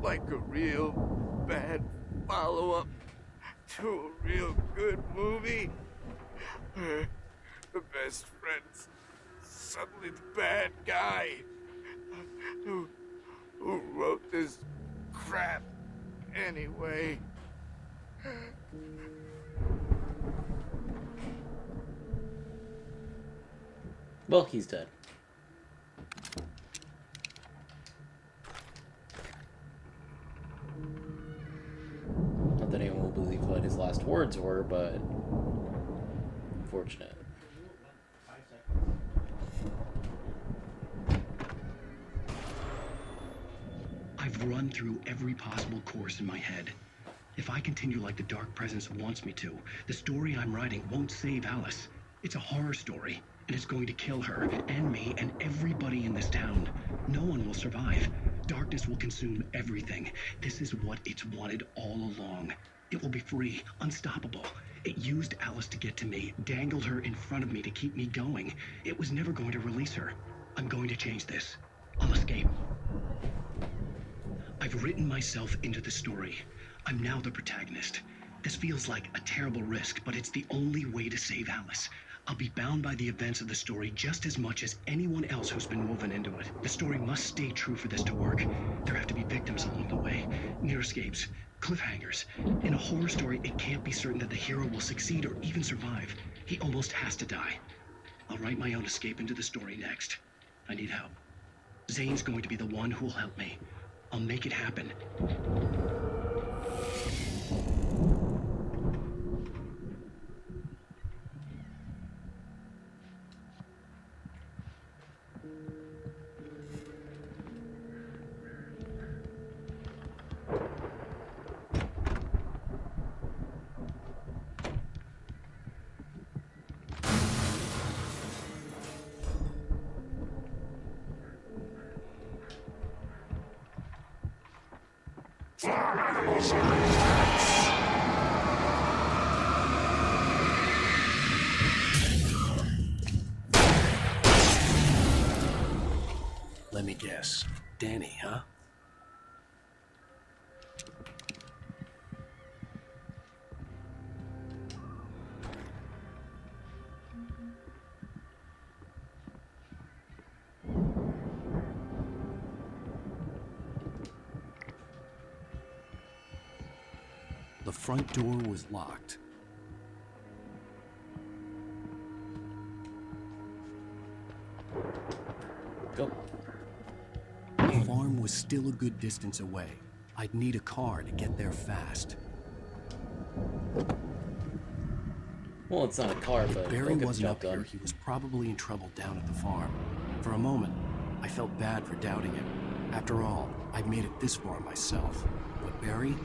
Like a real bad follow-up to a real good movie. The best friend's suddenly the bad guy. Who wrote this crap anyway? Well, he's dead. Not that anyone will believe what his last words were, but unfortunate. I've run through every possible course in my head. If I continue like the Dark Presence wants me to, the story I'm writing won't save Alice. It's a horror story, and it's going to kill her, and me, and everybody in this town. No one will survive. Darkness will consume everything. This is what it's wanted all along. It will be free, unstoppable. It used Alice to get to me, dangled her in front of me to keep me going. It was never going to release her. I'm going to change this. I'll escape. I've written myself into the story. I'm now the protagonist. This feels like a terrible risk, but it's the only way to save Alice. I'll be bound by the events of the story just as much as anyone else who's been woven into it. The story must stay true for this to work. There have to be victims along the way, near escapes, cliffhangers. In a horror story, it can't be certain that the hero will succeed or even survive. He almost has to die. I'll write my own escape into the story next. I need help. Zane's going to be the one who will help me. I'll make it happen. Let me guess. Danny, huh? The front door was locked. Go. The farm was still a good distance away. I'd need a car to get there fast. Well, it's not a car, but If Barry they'll get the wasn't job up here, done. he was probably in trouble down at the farm. For a moment, I felt bad for doubting him. After all, I'd made it this far myself. But Barry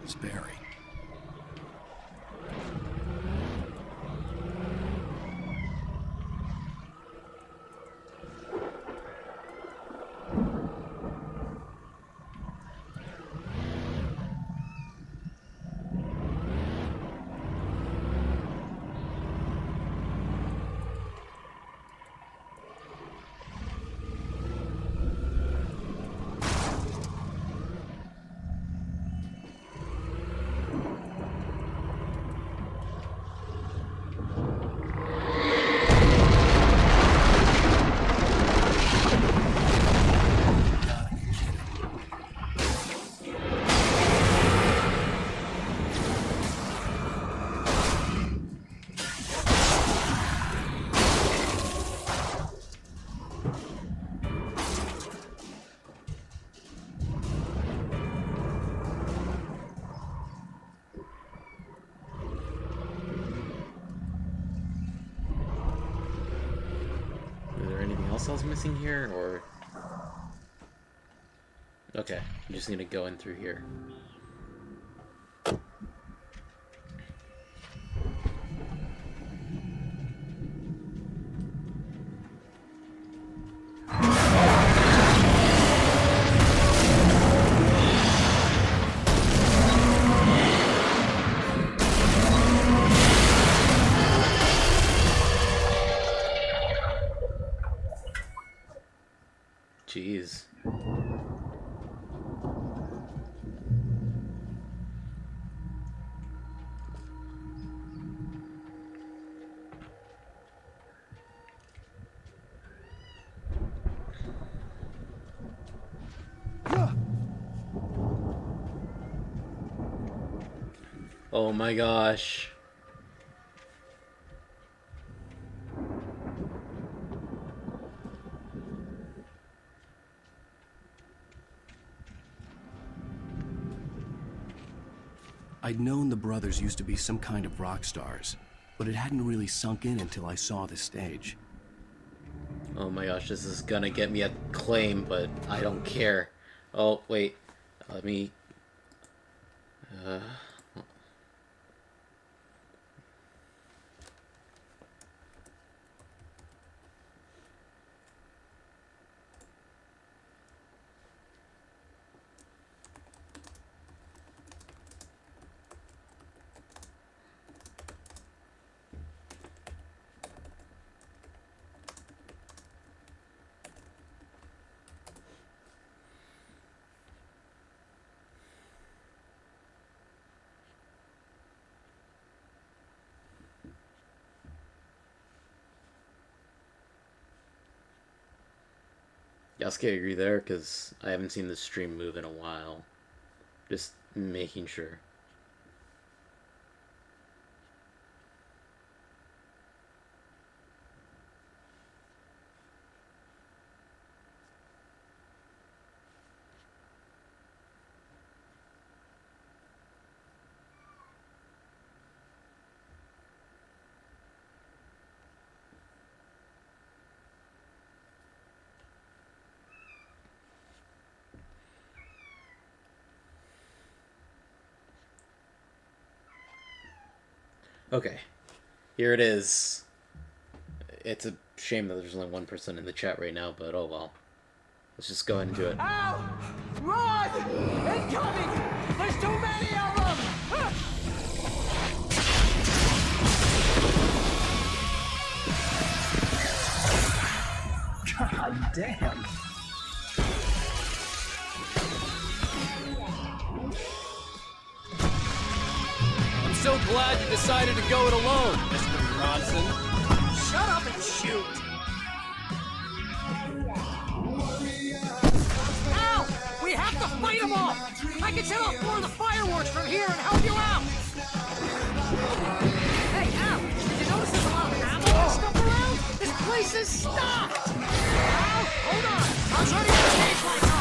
is Barry. else I was missing here, or... Okay, I'm just gonna go in through here. Jeez. Oh my gosh. I'd known the brothers used to be some kind of rock stars, but it hadn't really sunk in until I saw the stage. Oh my gosh, this is gonna get me a claim, but I don't care. Oh, wait. Let me... Yasuke, agree there, because I haven't seen the stream move in a while. Just making sure. Okay, here it is. It's a shame that there's only 1% in the chat right now, but oh well. Let's just go ahead and do it. Ow! Run! Incoming! There's too many of them! God damn. I'm so glad you decided to go it alone, Mr. Bronson. Shut up and shoot! Ow! We have to fight them off! I can set off more of the fireworks from here and help you out! Hey, Al! Did you notice there's a lot of ammo and stuff around? This place is stocked! Al, hold on! I'll turn you the stage lights on!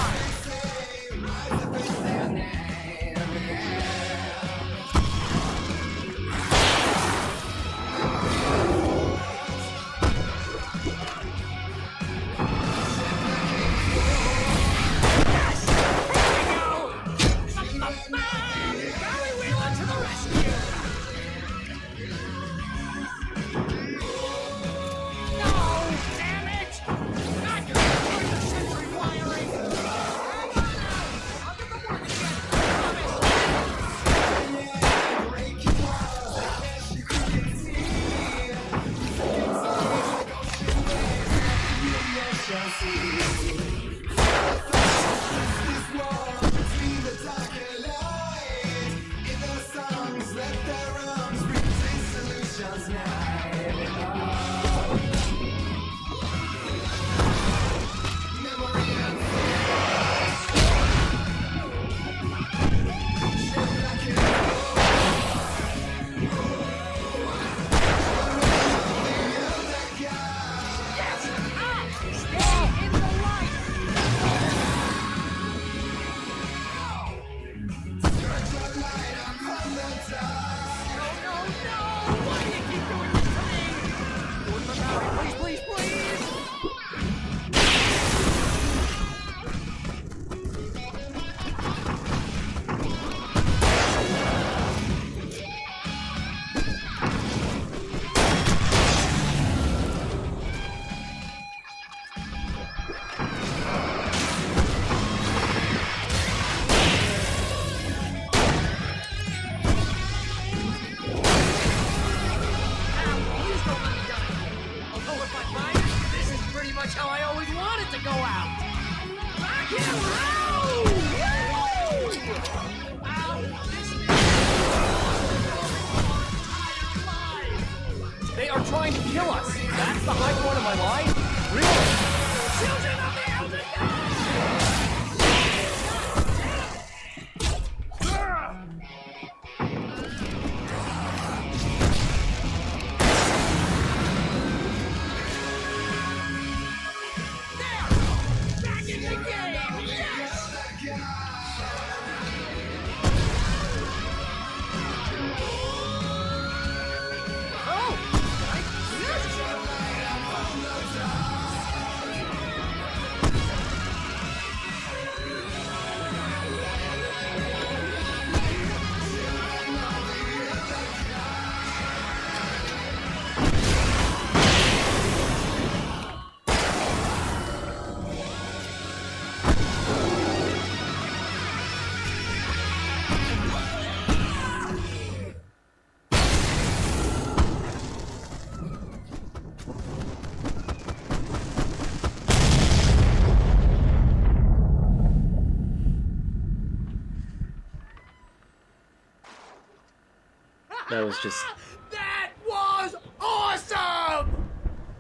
That was just... That was awesome!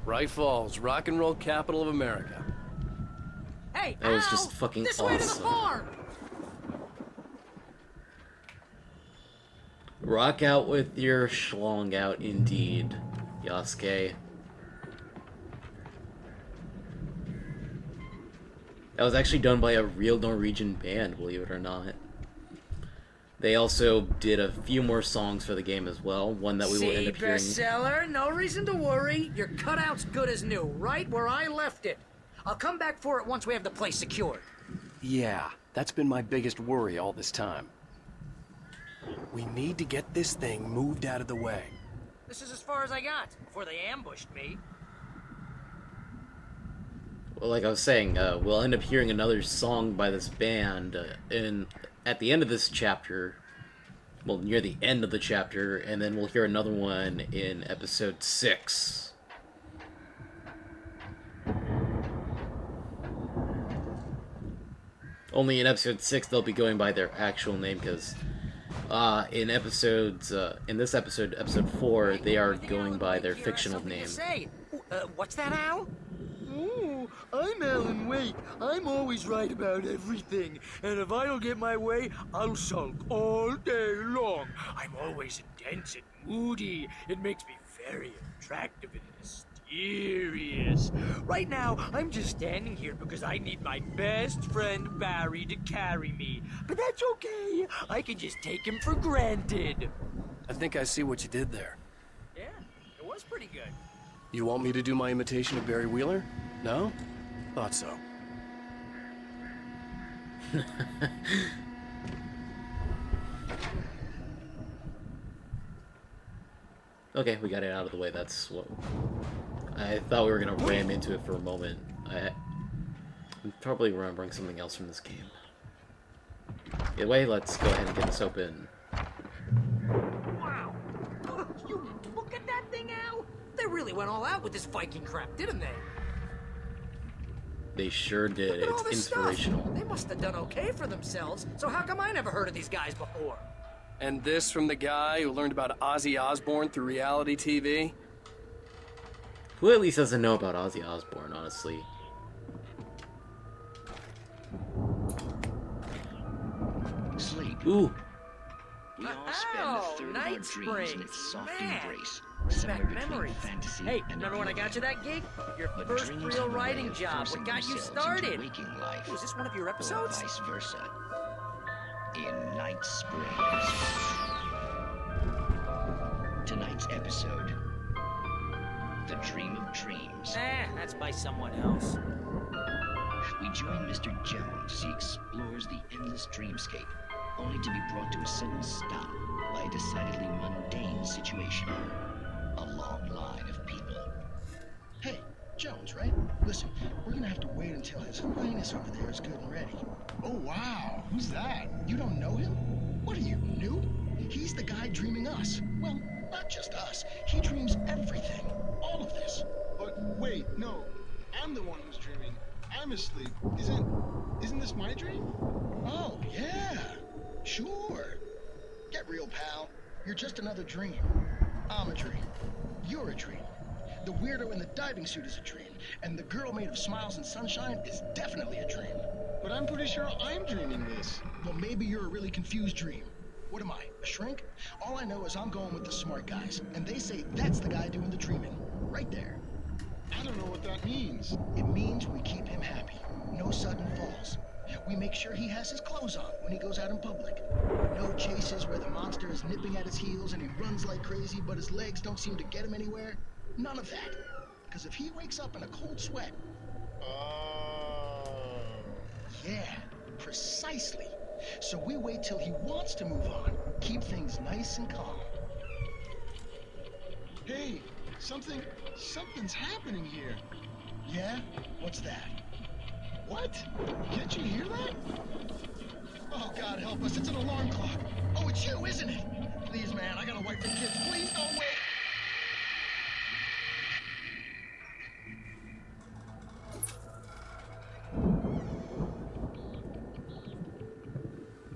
Bright Falls, rock and roll capital of America. Hey, That was Al, just fucking this way to the awesome. farm. Rock out with your schlong out, indeed, Yasuke. That was actually done by a real Norwegian band, believe it or not. They also did a few more songs for the game as well, one that we will end up hearing. Bestseller, no reason to worry. Your cutout's good as new, right where I left it. I'll come back for it once we have the place secured. Yeah, that's been my biggest worry all this time. We need to get this thing moved out of the way. This is as far as I got before they ambushed me. Well, like I was saying, we'll end up hearing another song by this band at the end of this chapter. Well, near the end of the chapter, and then we'll hear another one in episode 6. Only in episode 6 they'll be going by their actual name, because in this episode, episode 4, they are going by their fictional name. What's that, Al? Ooh, I'm Alan Wake. I'm always right about everything. And if I don't get my way, I'll sulk all day long. I'm always intense and moody. It makes me very attractive and mysterious. Right now, I'm just standing here because I need my best friend Barry to carry me. But that's okay. I can just take him for granted. I think I see what you did there. Yeah, it was pretty good. You want me to do my imitation of Barry Wheeler? No? Thought so. Okay, we got it out of the way. That's what... I thought we were going to ram into it for a moment. I'm probably remembering something else from this game. Either way, let's go ahead and get this open. Wow. You look at that thing, Al. They really went all out with this Viking crap, didn't they? They sure did. Look at all It's this inspirational. Stuff. They must have done okay for themselves. So how come I never heard of these guys before? And this from the guy who learned about Ozzy Osbourne through reality TV? Who at least doesn't know about Ozzy Osbourne, honestly? Sleep. Ooh. We all spend a third of our Night dreams in Springs. its soft Man. embrace, Back somewhere between memories. fantasy Hey, and remember when I got you that gig? Your But first dreams real have a way writing of job. forcing What got you themselves into started? waking life, Was this one of your or episodes? vice versa. In Night Springs. Tonight's episode, The Dream of Dreams. That's by someone else. We join Mr. Jones as he explores the endless dreamscape, only to be brought to a sudden stop by a decidedly mundane situation. A long line of people. Hey, Jones, right? Listen, we're gonna have to wait until His Highness over there is good and ready. Oh, wow. Who's that? You don't know him? What are you, new? He's the guy dreaming us. Well, not just us. He dreams everything. All of this. But wait, no. I'm the one who's dreaming. I'm asleep. Isn't this my dream? Oh, yeah. Sure. Get real, pal. You're just another dream. I'm a dream. You're a dream. The weirdo in the diving suit is a dream. And the girl made of smiles and sunshine is definitely a dream. But I'm pretty sure I'm dreaming this. Well, maybe you're a really confused dream. What am I, a shrink? All I know is I'm going with the smart guys. And they say that's the guy doing the dreaming. Right there. I don't know what that means. It means we keep him happy. No sudden falls. We make sure he has his clothes on when he goes out in public. No chases where the monster is nipping at his heels and he runs like crazy, but his legs don't seem to get him anywhere. None of that. Because if he wakes up in a cold sweat... Yeah, precisely. So we wait till he wants to move on. Keep things nice and calm. Hey, something's happening here. Yeah? What's that? What? Can't you hear that? Oh, God help us, it's an alarm clock. Oh, it's you, isn't it? Please, man, I got a wife and kids. Please don't wait.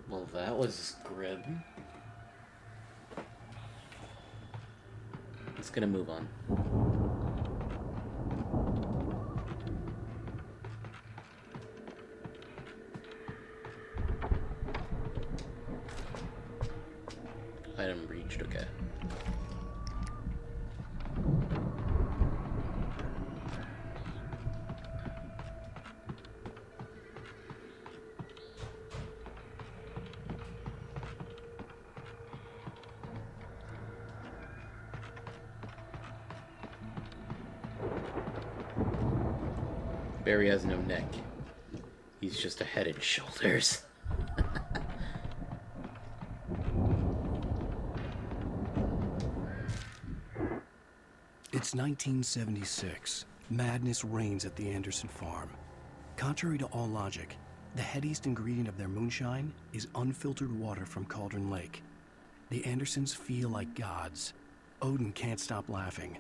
Well, that was grim. gonna move on. Item reached, okay. Barry has no neck. He's just a head and shoulders. It's 1976. Madness reigns at the Anderson farm. Contrary to all logic, the headiest ingredient of their moonshine is unfiltered water from Cauldron Lake. The Andersons feel like gods. Odin can't stop laughing.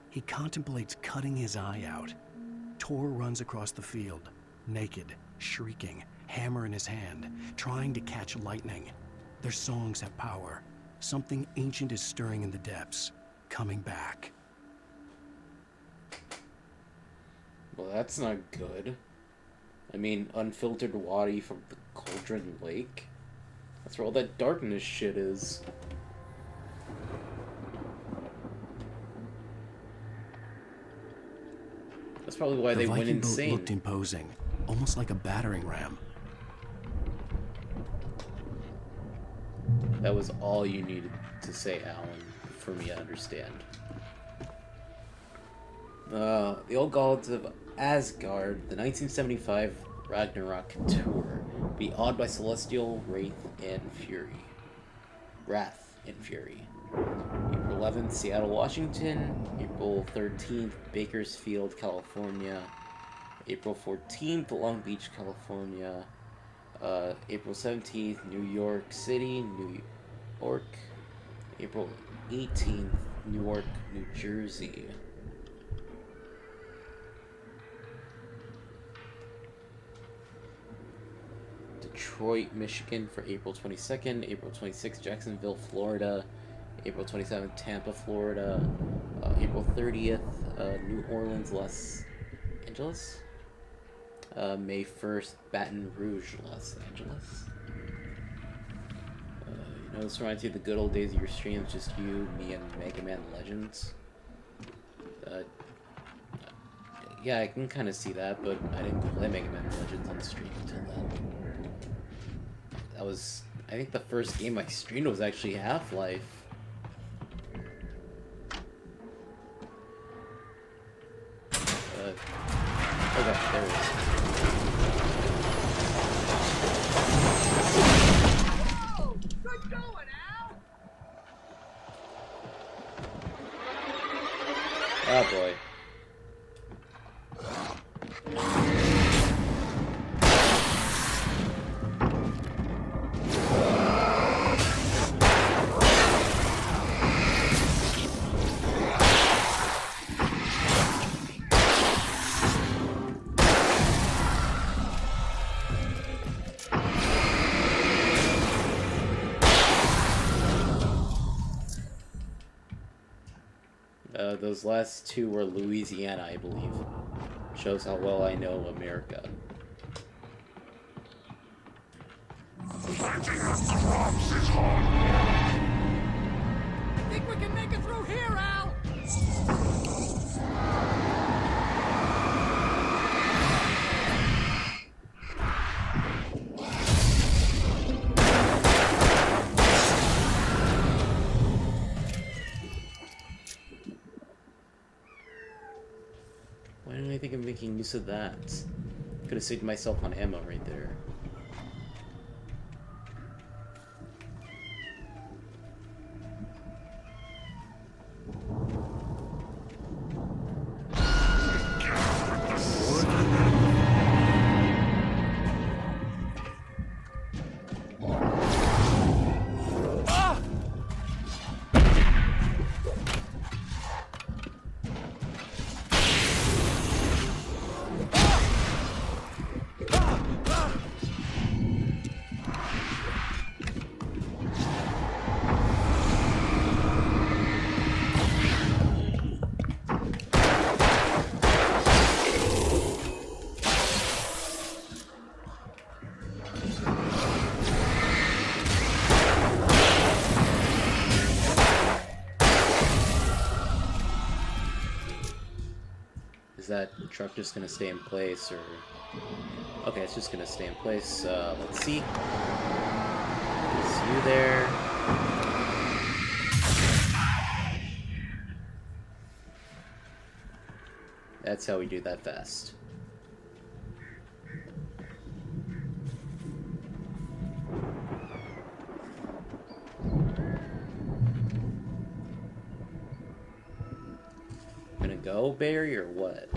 He contemplates cutting his eye out. Tor runs across the field, naked, shrieking, hammer in his hand, trying to catch lightning. Their songs have power. Something ancient is stirring in the depths, coming back. Well, that's not good. I mean, unfiltered water from the Cauldron Lake? That's where all that darkness shit is. That's probably why they went insane. The Viking boat looked imposing, almost like a battering ram. That was all you needed to say, Alan, for me to understand. The Old Gods of Asgard, the 1975 Ragnarok tour, be awed by celestial wrath and fury. April 11th, Seattle, Washington. April 13th, Bakersfield, California. April 14th, Long Beach, California. April 17th, New York City, New York. April 18th, Newark, New Jersey. Detroit, Michigan for April 22nd, April 26th, Jacksonville, Florida, April 27th, Tampa, Florida, April 30th, New Orleans, Los Angeles, May 1st, Baton Rouge, Los Angeles. You know, this reminds you of the good old days of your streams, just you, me, and Mega Man Legends. Yeah, I can kind of see that, but I didn't play Mega Man Legends on the stream until then. That was, I think the first game I streamed was actually Half-Life. Okay, there it is. Good going, Al! Oh boy. Those last two were Louisiana, I believe. Shows how well I know America. Planting of crops is hard. I think we can make it through here, Al! Why didn't I think of making use of that? Could have saved myself on ammo right there. that truck just gonna stay in place, or... Okay, it's just gonna stay in place. Let's see. See you there. That's how we do that fast. Gonna go, Barry, or what?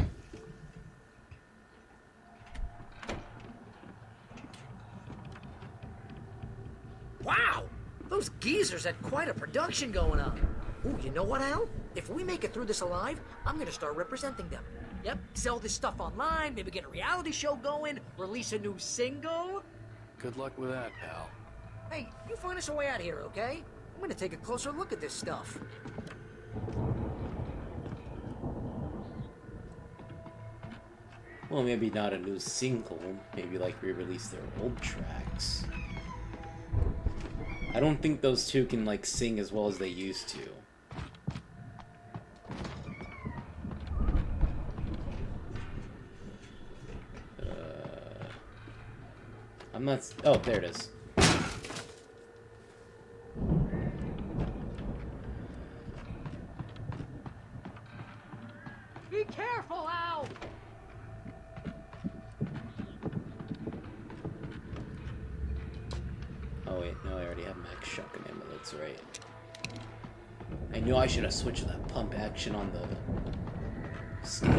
Wow! Those geezers had quite a production going on. Ooh, you know what, Al? If we make it through this alive, I'm gonna start representing them. Yep, sell this stuff online, maybe get a reality show going, release a new single. Good luck with that, pal. Hey, you find us a way out of here, okay? I'm gonna take a closer look at this stuff. Well, maybe not a new single. Maybe like re-release their old tracks. I don't think those two can like sing as well as they used to. I'm not... Oh, there it is. Be careful, Al! Oh wait, no, I already have max shotgun ammo, that's right. I knew I should have switched that pump action on the stage.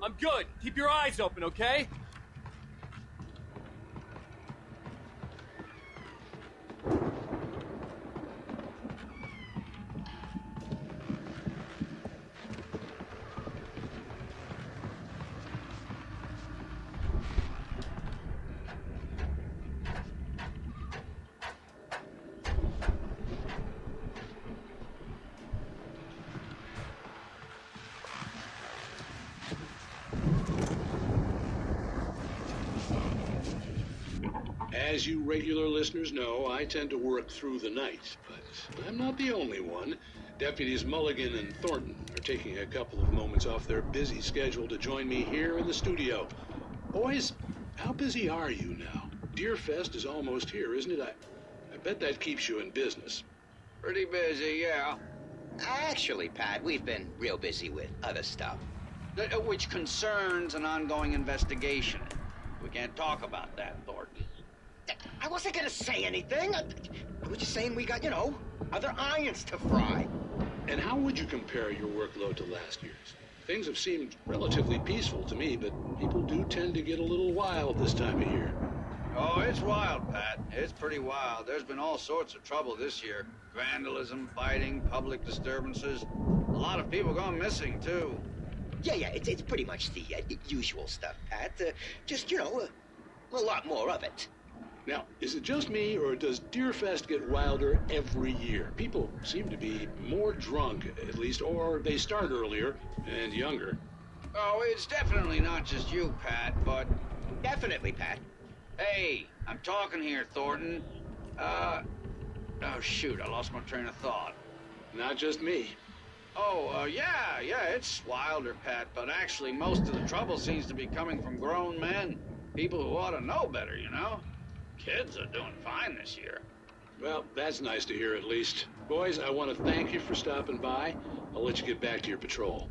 I'm good. Keep your eyes open, okay? As you regular listeners know, I tend to work through the night, but I'm not the only one. Deputies Mulligan and Thornton are taking a couple of moments off their busy schedule to join me here in the studio. Boys, how busy are you now? Deerfest is almost here, isn't it? I bet that keeps you in business. Pretty busy, yeah. Actually, Pat, we've been real busy with other stuff, which concerns an ongoing investigation. We can't talk about that, Thornton. I wasn't gonna say anything. I was just saying we got, other irons to fry. And how would you compare your workload to last year's? Things have seemed relatively peaceful to me, but people do tend to get a little wild this time of year. Oh, it's wild, Pat. It's pretty wild. There's been all sorts of trouble this year. Vandalism, fighting, public disturbances. A lot of people gone missing, too. Yeah, it's pretty much the usual stuff, Pat. Just, a lot more of it. Now, is it just me, or does Deerfest get wilder every year? People seem to be more drunk, at least, or they start earlier and younger. Oh, it's definitely not just you, Pat, but... Definitely, Pat. Hey, I'm talking here, Thornton. Oh, shoot, I lost my train of thought. Not just me. Oh, yeah, it's wilder, Pat, but actually most of the trouble seems to be coming from grown men. People who ought to know better, Kids are doing fine this year. Well, that's nice to hear at least. Boys, I want to thank you for stopping by. I'll let you get back to your patrol.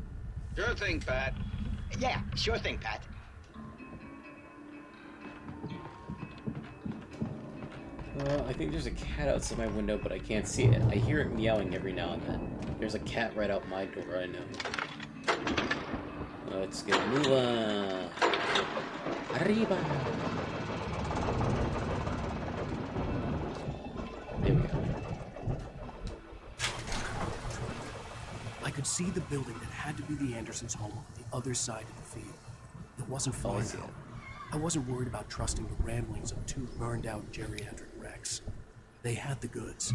Sure thing, Pat. Yeah, sure thing, Pat. I think there's a cat outside my window, but I can't see it. I hear it meowing every now and then. There's a cat right out my door, I know. Let's get a move on. Arriba! There we go. I could see the building that had to be the Andersons' home on the other side of the field. It wasn't far though. I wasn't worried about trusting the ramblings of two burned-out geriatric wrecks. They had the goods.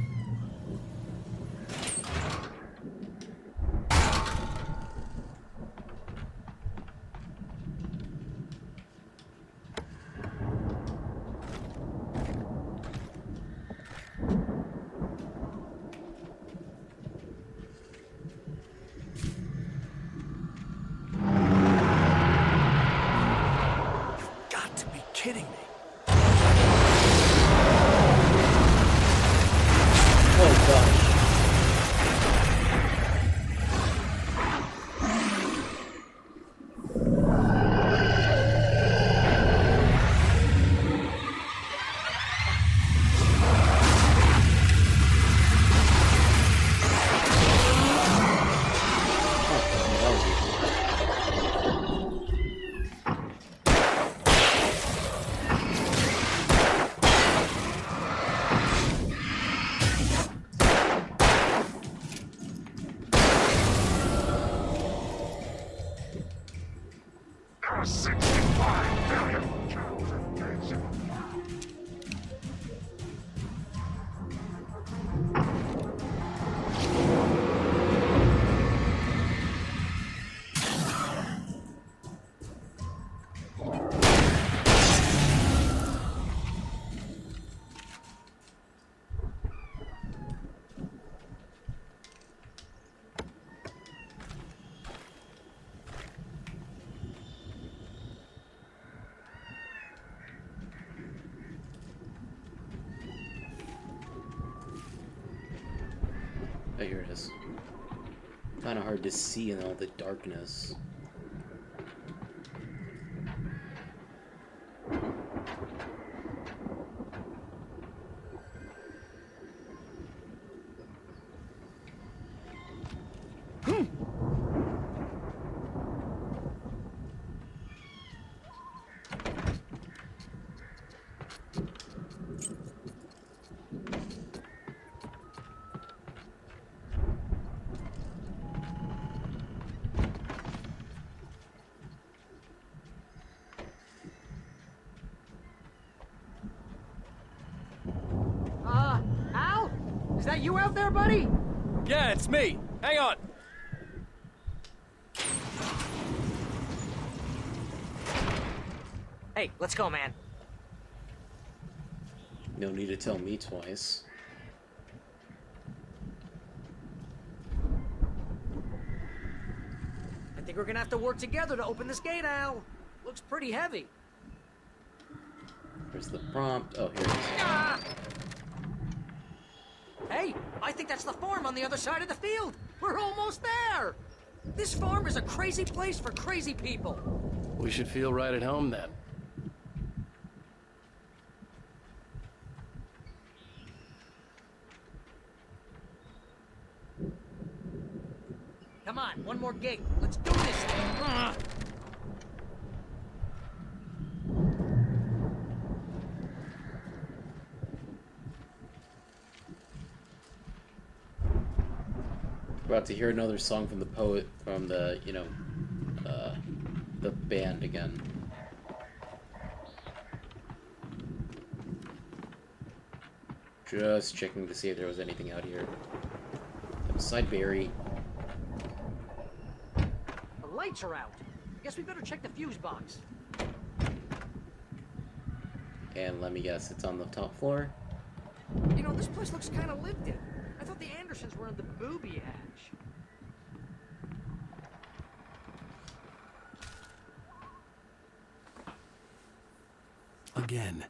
kidding me? Oh gosh. Oh, here it is. Kind of hard to see in all the darkness. Al? Is that you out there, buddy? Yeah, it's me. Hang on. Hey, let's go, man. No need to tell me twice. I think we're gonna have to work together to open this gate, Al. Looks pretty heavy. There's the prompt. Oh, here it is. Ah! Hey, I think that's the farm on the other side of the field. We're almost there. This farm is a crazy place for crazy people. We should feel right at home then. Come on, one more gate. Let's do this. We're about to hear another song from the poet, from the, the band again. Just checking to see if there was anything out here. Beside Barry. The lights are out. Guess we better check the fuse box. And let me guess, it's on the top floor? You know, this place looks kind of lived in. I thought the Andersons were in the booby hatch. Again,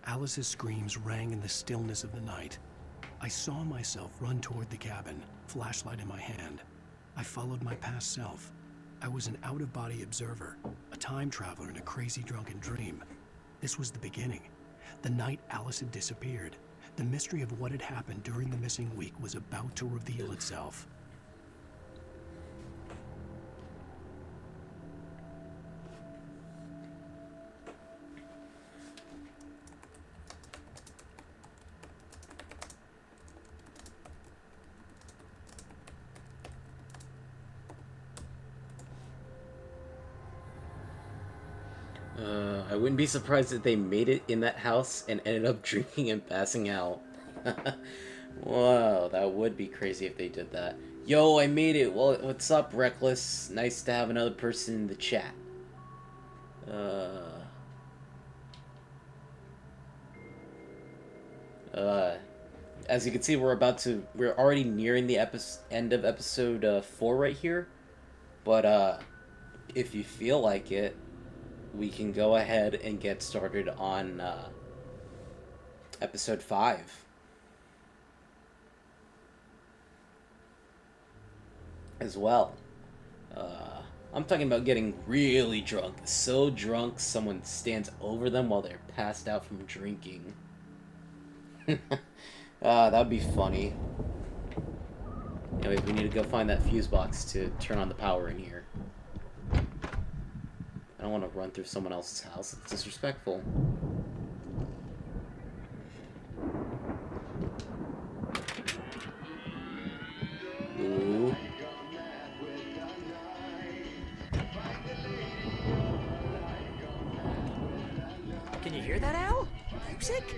Alice's screams rang in the stillness of the night. I saw myself run toward the cabin, flashlight in my hand. I followed my past self. I was an out-of-body observer, a time traveler in a crazy drunken dream. This was the beginning. The night Alice had disappeared. The mystery of what had happened during the missing week was about to reveal itself. I wouldn't be surprised if they made it in that house and ended up drinking and passing out. Wow, that would be crazy if they did that. Yo, I made it! Well, what's up, Reckless? Nice to have another person in the chat. As you can see, we're already nearing the end of episode 4 right here. But, if you feel like it, we can go ahead and get started on episode 5. As well. I'm talking about getting really drunk. So drunk someone stands over them while they're passed out from drinking. That'd be funny. Anyways, we need to go find that fuse box to turn on the power in here. I don't want to run through someone else's house. It's disrespectful. Ooh. Can you hear that, Al? Music?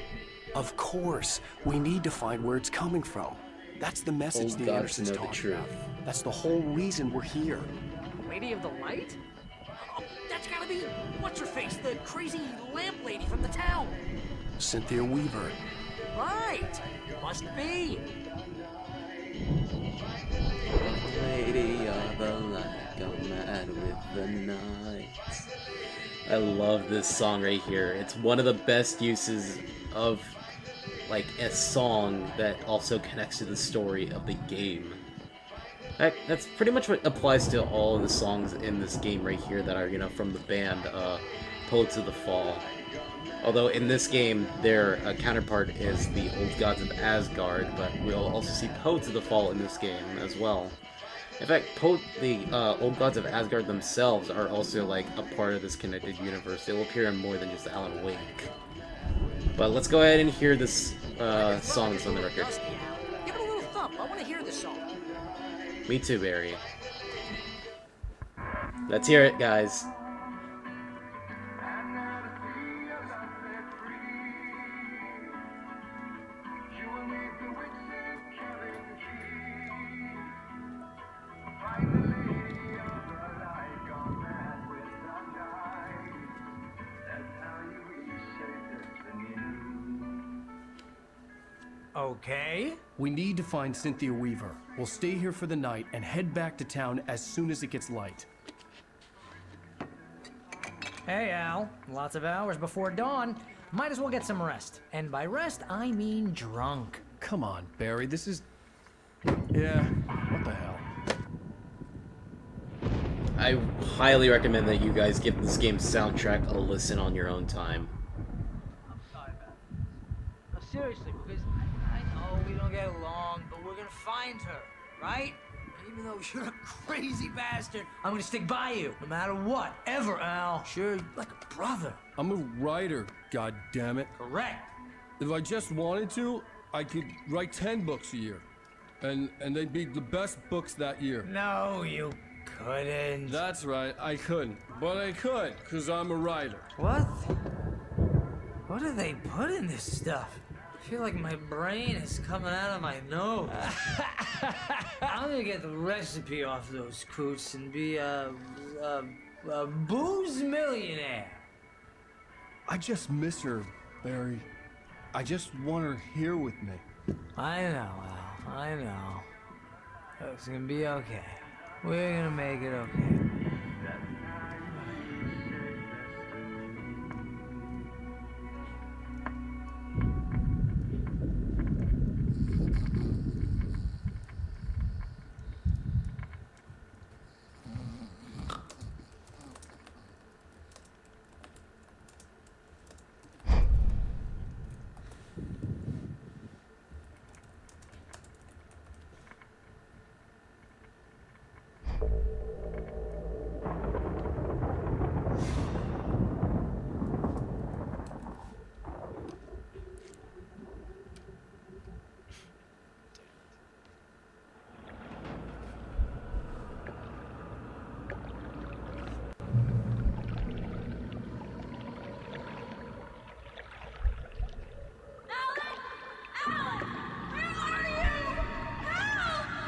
Of course. We need to find where it's coming from. That's the message Old the gods Andersons know the talking truth. about. That's the whole reason we're here. Lady of the Light? Oh, that's gotta be what's-her-face, the crazy lamp lady from the town. Cynthia Weaver. Right. Must be. Lady of the light, go mad with the night. I love this song right here. It's one of the best uses of like a song that also connects to the story of the game. That's pretty much what applies to all of the songs in this game right here that are, you know, from the band Poets of the Fall. Although in this game, their counterpart is the Old Gods of Asgard, but we'll also see Poets of the Fall in this game as well. In fact, the Old Gods of Asgard themselves are also like a part of this connected universe. They will appear in more than just Alan Wake. But let's go ahead and hear this song that's on the record. Give it a little thump. I want to hear this song. Me too, Barry. Let's hear it, guys. Okay. We need to find Cynthia Weaver. We'll stay here for the night and head back to town as soon as it gets light. Hey, Al. Lots of hours before dawn. Might as well get some rest. And by rest, I mean drunk. Come on, Barry, this is... Yeah, what the hell? I highly recommend that you guys give this game's soundtrack a listen on your own time. I'm sorry about this. No, seriously, because I know we don't get along, but we're gonna find her, right? And even though you're a crazy bastard, I'm gonna stick by you, no matter what, ever, Al. Sure, like a brother. I'm a writer, goddammit. Correct. If I just wanted to, I could write 10 books a year. And they'd be the best books that year. No, you couldn't. That's right, I couldn't. But I could, because I'm a writer. What? What do they put in this stuff? I feel like my brain is coming out of my nose. I'm gonna get the recipe off those coots and be a booze millionaire. I just miss her, Barry. I just want her here with me. I know, Al. I know. It's gonna be okay. We're gonna make it okay.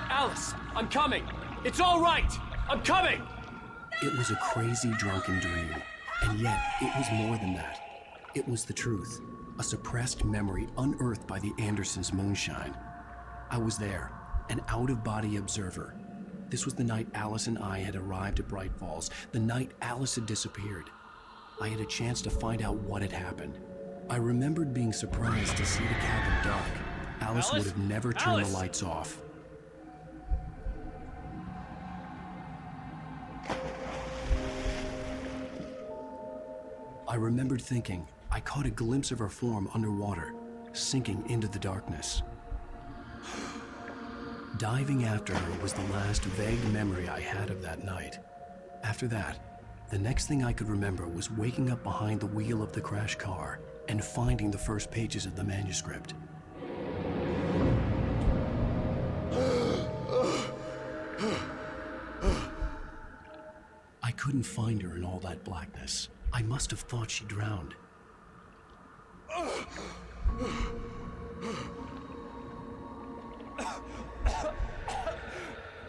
Alice, I'm coming. It's all right. I'm coming. It was a crazy drunken dream, and yet it was more than that. It was the truth, a suppressed memory unearthed by the Andersons' moonshine. I was there, an out-of-body observer. This was the night Alice and I had arrived at Bright Falls, the night Alice had disappeared. I had a chance to find out what had happened. I remembered being surprised to see the cabin dark. Alice would have never turned the lights off. I remembered thinking I caught a glimpse of her form underwater, sinking into the darkness. Diving after her was the last vague memory I had of that night. After that, the next thing I could remember was waking up behind the wheel of the crash car and finding the first pages of the manuscript. I couldn't find her in all that blackness. I must have thought she drowned.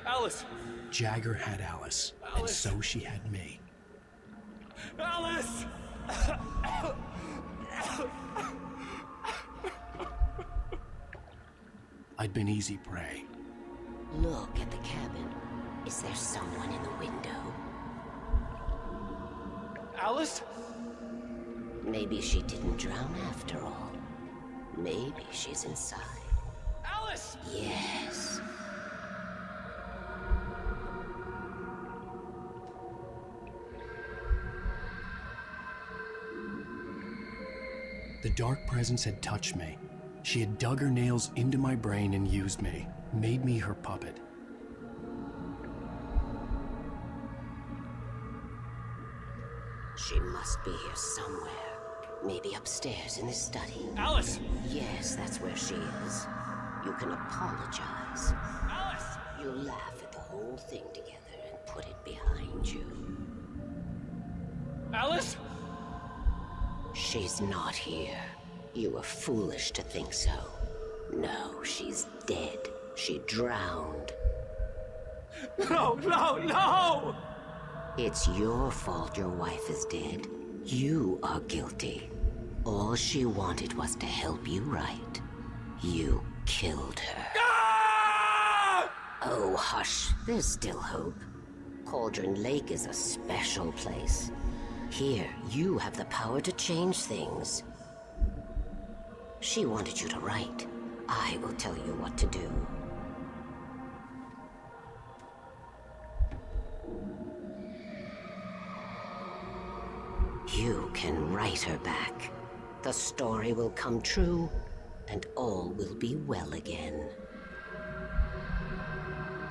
Alice! Jagger had Alice, and so she had me. Alice! I'd been easy prey. Look at the cabin. Is there someone in the window? Alice? Maybe she didn't drown after all. Maybe she's inside. Alice! Yes. The dark presence had touched me. She had dug her nails into my brain and used me, made me her puppet. She must be here somewhere. Maybe upstairs in the study. Alice! Yes, that's where she is. You can apologize. Alice! You laugh at the whole thing together and put it behind you. Alice? She's not here. You were foolish to think so. No, she's dead. She drowned. No, no, no! It's your fault your wife is dead. You are guilty. All she wanted was to help you right. You killed her. Ah! Oh, hush. There's still hope. Cauldron Lake is a special place. Here, you have the power to change things. She wanted you to write. I will tell you what to do. You can write her back. The story will come true, and all will be well again.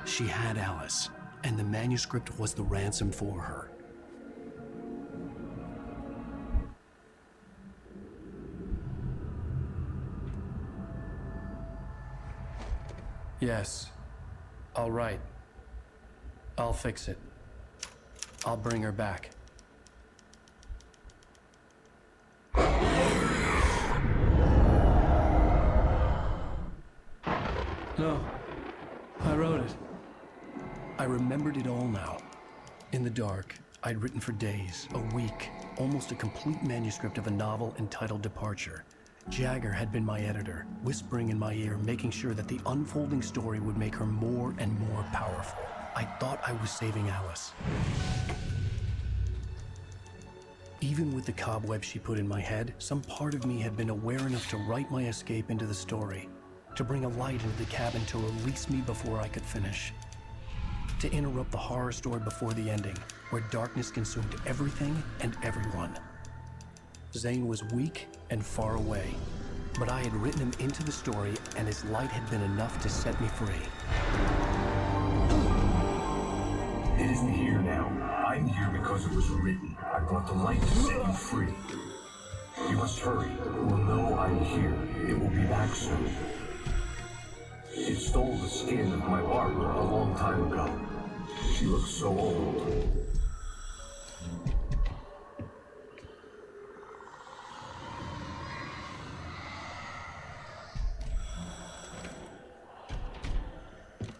She had Alice, and the manuscript was the ransom for her. Yes. All right. I'll fix it. I'll bring her back. No. I wrote it. I remembered it all now. In the dark, I'd written for days, a week, almost a complete manuscript of a novel entitled Departure. Jagger had been my editor, whispering in my ear, making sure that the unfolding story would make her more and more powerful. I thought I was saving Alice. Even with the cobweb she put in my head, some part of me had been aware enough to write my escape into the story, to bring a light into the cabin to release me before I could finish, to interrupt the horror story before the ending, where darkness consumed everything and everyone. Zane was weak and far away, but I had written him into the story, and his light had been enough to set me free. It isn't here now. I'm here because it was written. I brought the light to set you free. You must hurry. It will know I'm here. It will be back soon. It stole the skin of my Barbara a long time ago. She looks so old.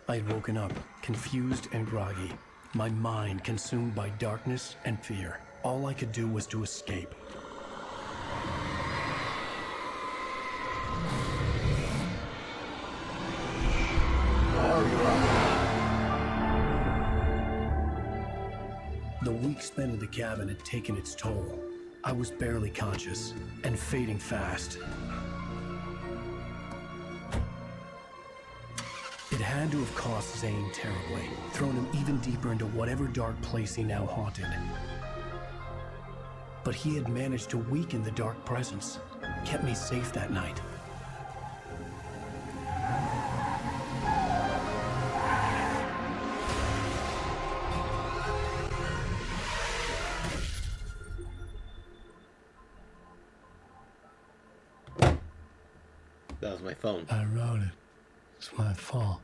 I had woken up, confused and groggy, my mind consumed by darkness and fear. All I could do was to escape. The week spent in the cabin had taken its toll. I was barely conscious and fading fast. It had to have cost Zane terribly, thrown him even deeper into whatever dark place he now haunted. But he had managed to weaken the dark presence, kept me safe that night. That was my phone. I wrote it. It's my fault.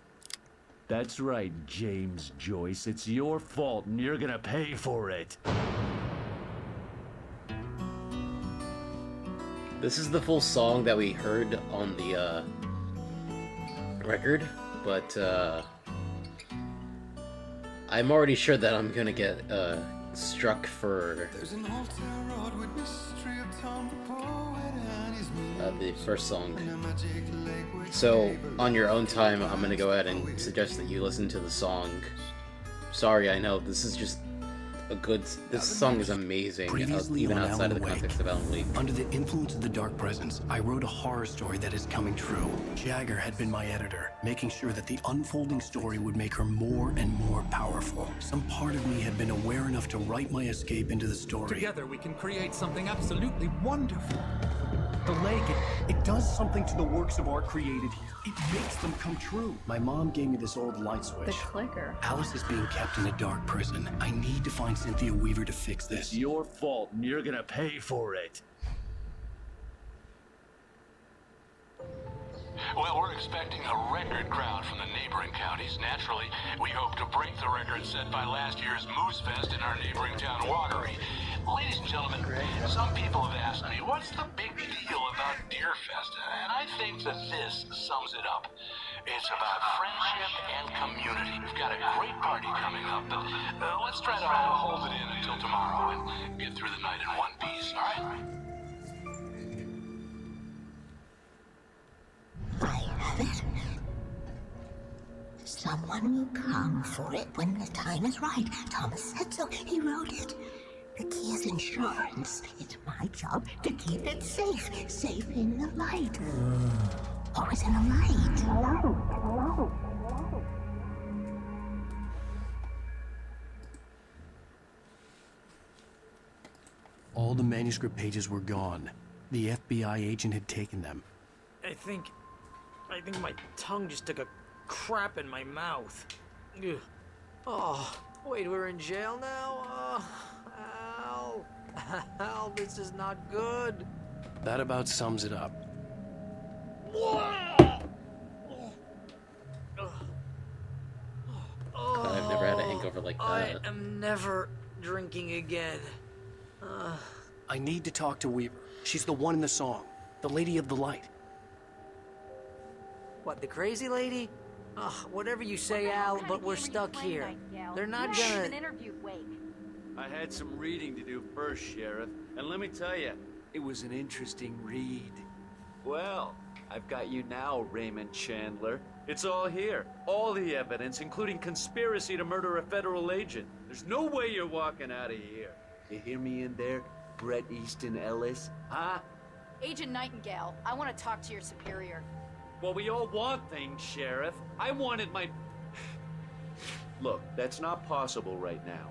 That's right, James Joyce. It's your fault, and you're gonna pay for it. This is the full song that we heard on the record, but I'm already sure that I'm gonna get struck for the first song. So, on your own time, I'm gonna go ahead and suggest that you listen to the song. Sorry, I know, this is just a good... This song is amazing, even on outside of Alan the Wake, context of Alan Wake. Under the influence of the dark presence, I wrote a horror story that is coming true. Jagger had been my editor, making sure that the unfolding story would make her more and more powerful. Some part of me had been aware enough to write my escape into the story. Together we can create something absolutely wonderful. The lake, it does something to the works of art created here. It makes them come true. My mom gave me this old light switch. The clicker. Alice is being kept in a dark prison. I need to find Cynthia Weaver to fix this. It's your fault, and you're gonna pay for it. Well, we're expecting a record crowd from the neighboring counties. Naturally, we hope to break the record set by last year's Moose Fest in our neighboring town, Watery. Ladies and gentlemen, some people have asked me, what's the big deal about Deerfest? And I think that this sums it up. It's about friendship and community. We've got a great party coming up, but let's try to hold it in until tomorrow and get through the night in one piece, all right? I have it. Someone will come for it when the time is right. Thomas said so. He wrote it. The key is insurance. It's my job to keep it safe. Safe in the light. Always in the light. All the manuscript pages were gone. The FBI agent had taken them. I think my tongue just took a crap in my mouth. Ugh. Oh, wait, we're in jail now? Al. Al, this is not good. That about sums it up. I've never had a hangover like that. I am never drinking again. I need to talk to Weaver. She's the one in the song. The Lady of the Light. What, the crazy lady? Ugh, whatever you say, Al, but we're stuck here. They're not gonna... I had some reading to do first, Sheriff, and let me tell you, it was an interesting read. Well, I've got you now, Raymond Chandler. It's all here. All the evidence, including conspiracy to murder a federal agent. There's no way you're walking out of here. You hear me in there, Bret Easton Ellis? Huh? Agent Nightingale, I want to talk to your superior. Well, we all want things, Sheriff. I wanted my... Look, that's not possible right now.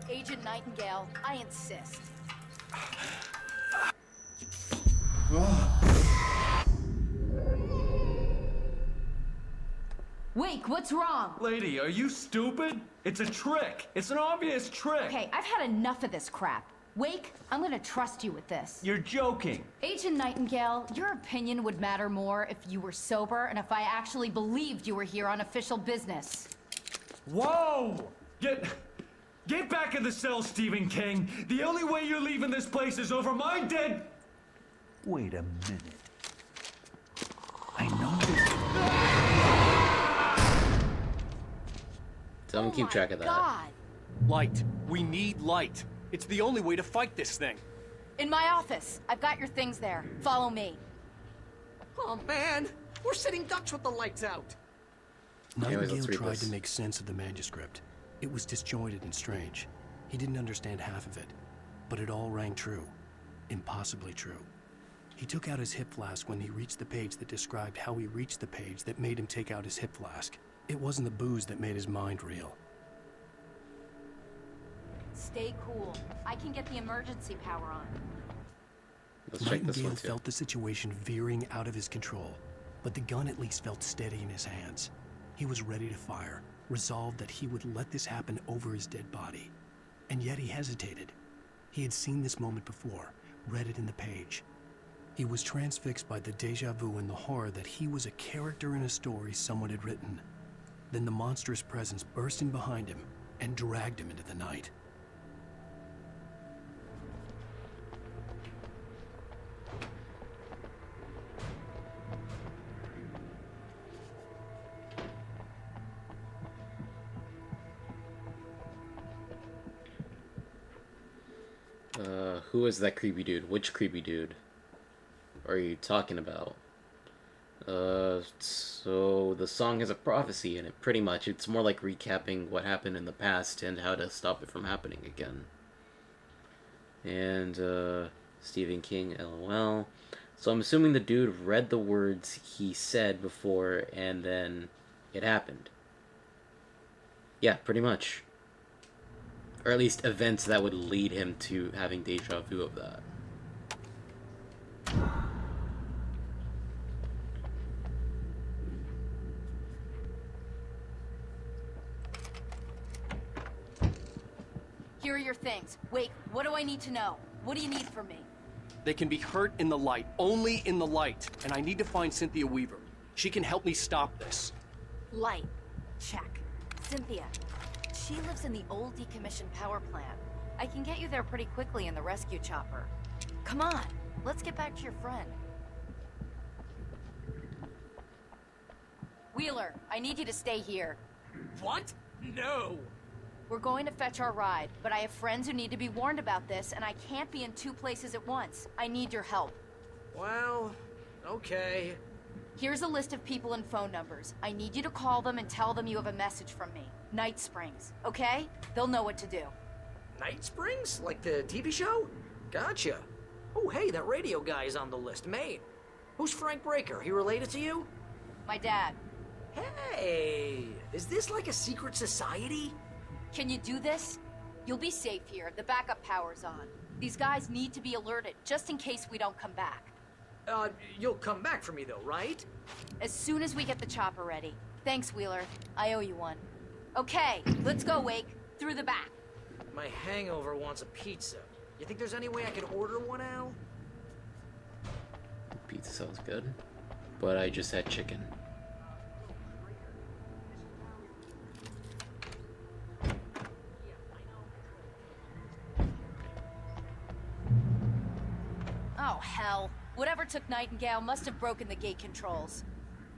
Agent Nightingale, I insist. Wake, what's wrong? Lady, are you stupid? It's a trick. It's an obvious trick. Okay, I've had enough of this crap. Wake, I'm gonna trust you with this. You're joking. Agent Nightingale, your opinion would matter more if you were sober and if I actually believed you were here on official business. Whoa! Get back in the cell, Stephen King. The only way you're leaving this place is over my dead... Wait a minute. I know this... Someone keep track of that. God! Light. We need light. It's the only way to fight this thing. In my office. I've got your things there. Follow me. Oh, man. We're sitting ducks with the lights out. Nightingale tried to make sense of the manuscript. It was disjointed and strange. He didn't understand half of it, but it all rang true. impossibly true. He took out his hip flask when he reached the page that described how he reached the page that made him take out his hip flask. It wasn't the booze that made his mind reel. Stay cool. I can get the emergency power on. Let's check this one Nightingale too. felt the situation veering out of his control, but the gun at least felt steady in his hands. He was ready to fire, resolved that he would let this happen over his dead body. And yet he hesitated. He had seen this moment before, read it in the page. He was transfixed by the déjà vu and the horror that he was a character in a story someone had written. Then the monstrous presence burst in behind him and dragged him into the night. Who is that creepy dude? Which creepy dude are you talking about? So the song has a prophecy in it, pretty much. It's more like recapping what happened in the past and how to stop it from happening again. And, Stephen King, LOL. So I'm assuming the dude read the words he said before, and then it happened. Yeah, pretty much. Or at least events that would lead him to having deja vu of that. Here are your things. Wait, what do I need to know? What do you need from me? They can be hurt in the light, only in the light. And I need to find Cynthia Weaver. She can help me stop this. Light. Check. Cynthia. She lives in the old decommissioned power plant. I can get you there pretty quickly in the rescue chopper. Come on, let's get back to your friend. Wheeler, I need you to stay here. What? No! We're going to fetch our ride, but I have friends who need to be warned about this, and I can't be in two places at once. I need your help. Well, okay. Here's a list of people and phone numbers. I need you to call them and tell them you have a message from me. Night Springs, okay? They'll know what to do. Night Springs? Like the TV show? Gotcha. Oh, hey, that radio guy is on the list. Maine. Who's Frank Breaker? He related to you? My dad. Hey, is this like a secret society? Can you do this? You'll be safe here. The backup power's on. These guys need to be alerted, just in case we don't come back. You'll come back for me though, right? As soon as we get the chopper ready. Thanks, Wheeler. I owe you one. Okay, let's go, Wake. Through the back. My hangover wants a pizza. You think there's any way I could order one, Al? Pizza sounds good, but I just had chicken. Oh, hell. Whatever took Nightingale must have broken the gate controls.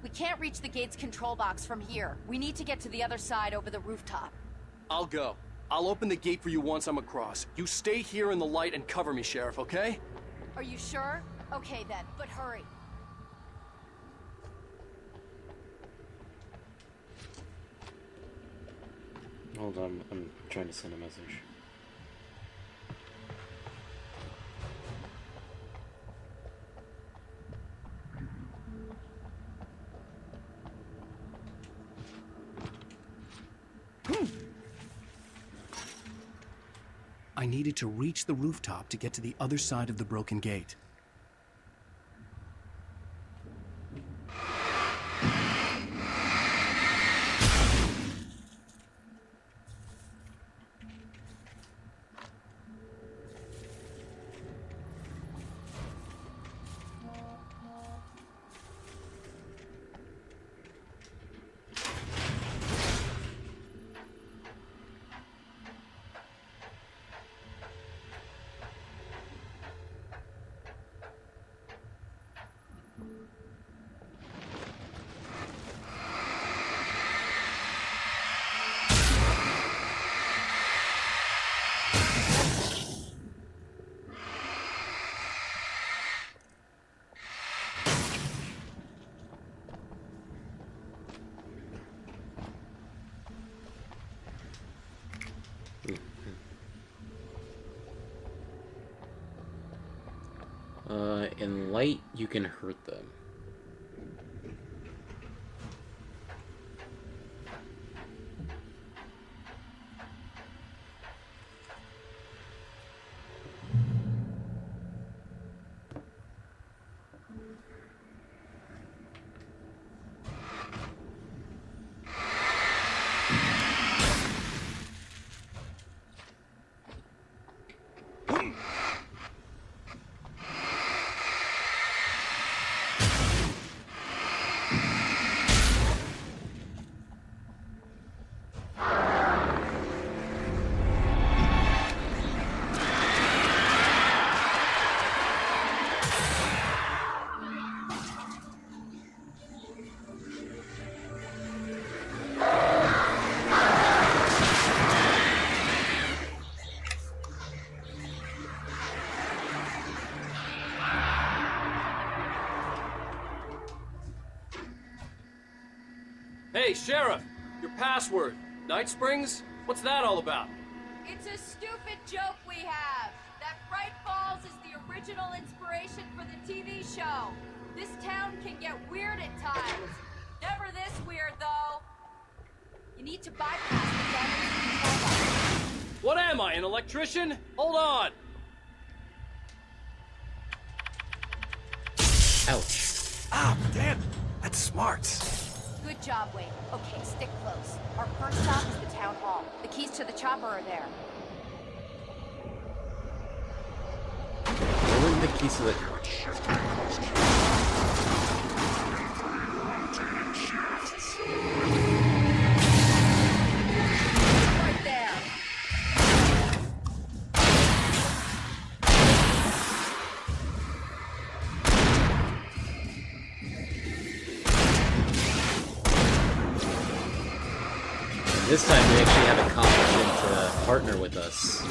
We can't reach the gate's control box from here. We need to get to the other side over the rooftop. I'll go. I'll open the gate for you once I'm across. You stay here in the light and cover me, Sheriff, okay? Are you sure? Okay then, but hurry. Hold on, I'm trying to send a message. I needed to reach the rooftop to get to the other side of the broken gate. In light, you can hurt them. Hey, Sheriff! Your password. Night Springs? What's that all about? It's a stupid joke we have. That Fright Falls is the original inspiration for the TV show. This town can get weird at times. Never this weird, though. You need to bypass the damage. What am I, an electrician? Hold on! Ouch. Ah, damn! That's smart. Good job, Wade. Okay, stick close. Our first stop is the town hall. The keys to the chopper are there. Where were the keys to the... Right there. This time we actually have a competent partner with us.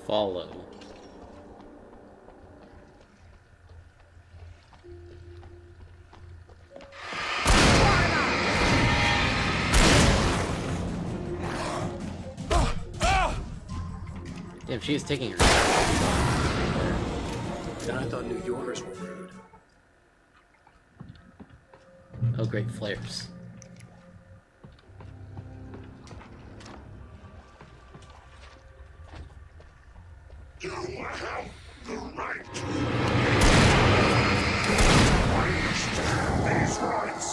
Follow. Damn, she is taking her. Then I thought New Yorkers were rude. Oh, great flares. You have the right. I understand these rights.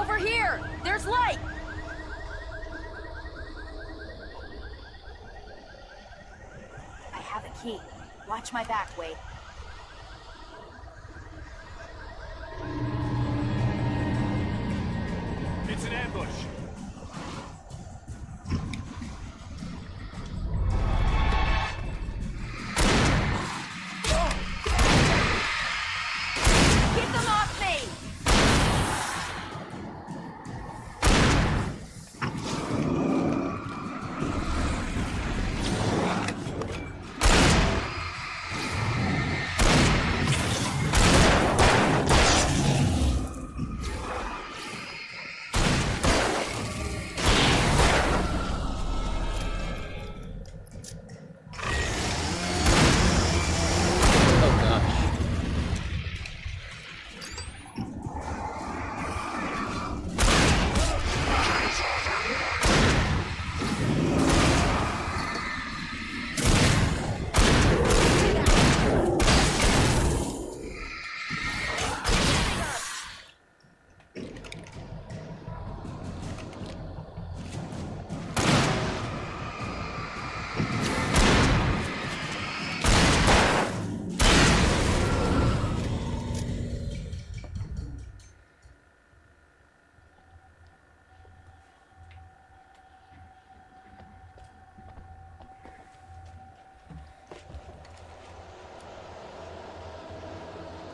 Over here! There's light! I have a key. Watch my back, Wade. It's an ambush. Get them off me!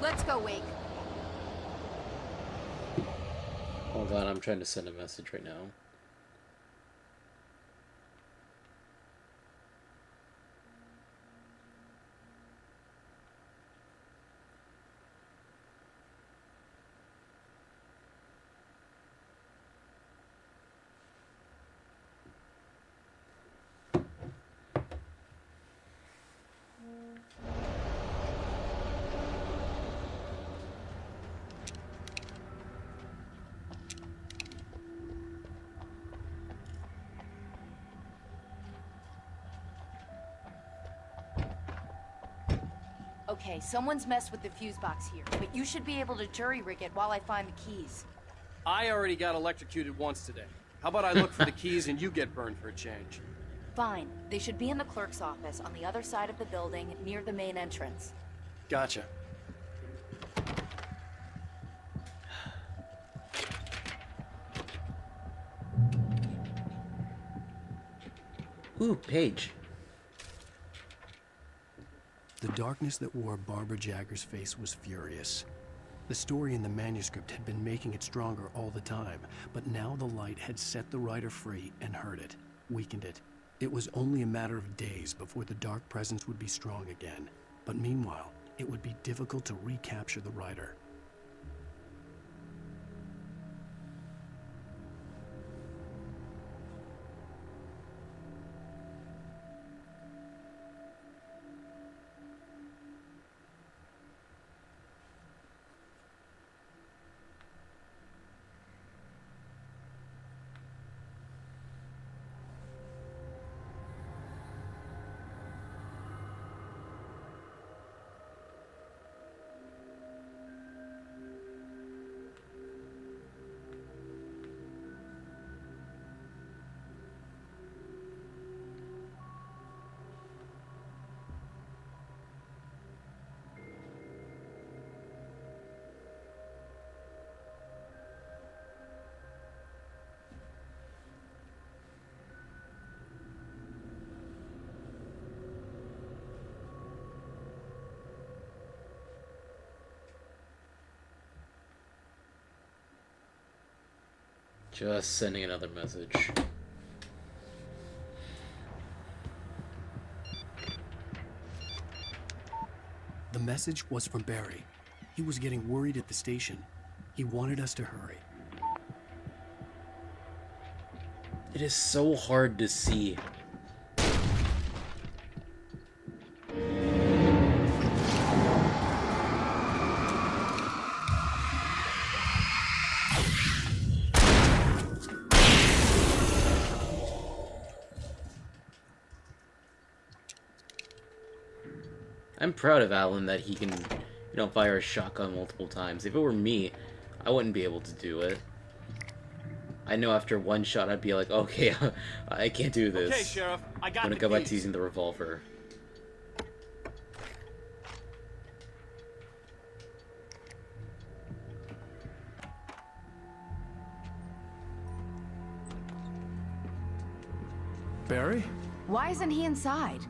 Let's go, Wake. Hold on, I'm trying to send a message right now. Okay, someone's messed with the fuse box here, but you should be able to jury-rig it while I find the keys. I already got electrocuted once today. How about I look for the keys and you get burned for a change? Fine. They should be in the clerk's office on the other side of the building, near the main entrance. Gotcha. Ooh, Paige. The darkness that wore Barbara Jagger's face was furious. The story in the manuscript had been making it stronger all the time, but now the light had set the writer free and hurt it, weakened it. It was only a matter of days before the dark presence would be strong again. But meanwhile, it would be difficult to recapture the writer. Just sending another message. The message was from Barry. He was getting worried at the station. He wanted us to hurry. It is so hard to see. I'm proud of Alan that he can, fire a shotgun multiple times. If it were me, I wouldn't be able to do it. I know after one shot I'd be like, okay, I can't do this. Okay, Sheriff, I got I'm gonna the go back keys. to using the revolver. Barry? Why isn't he inside?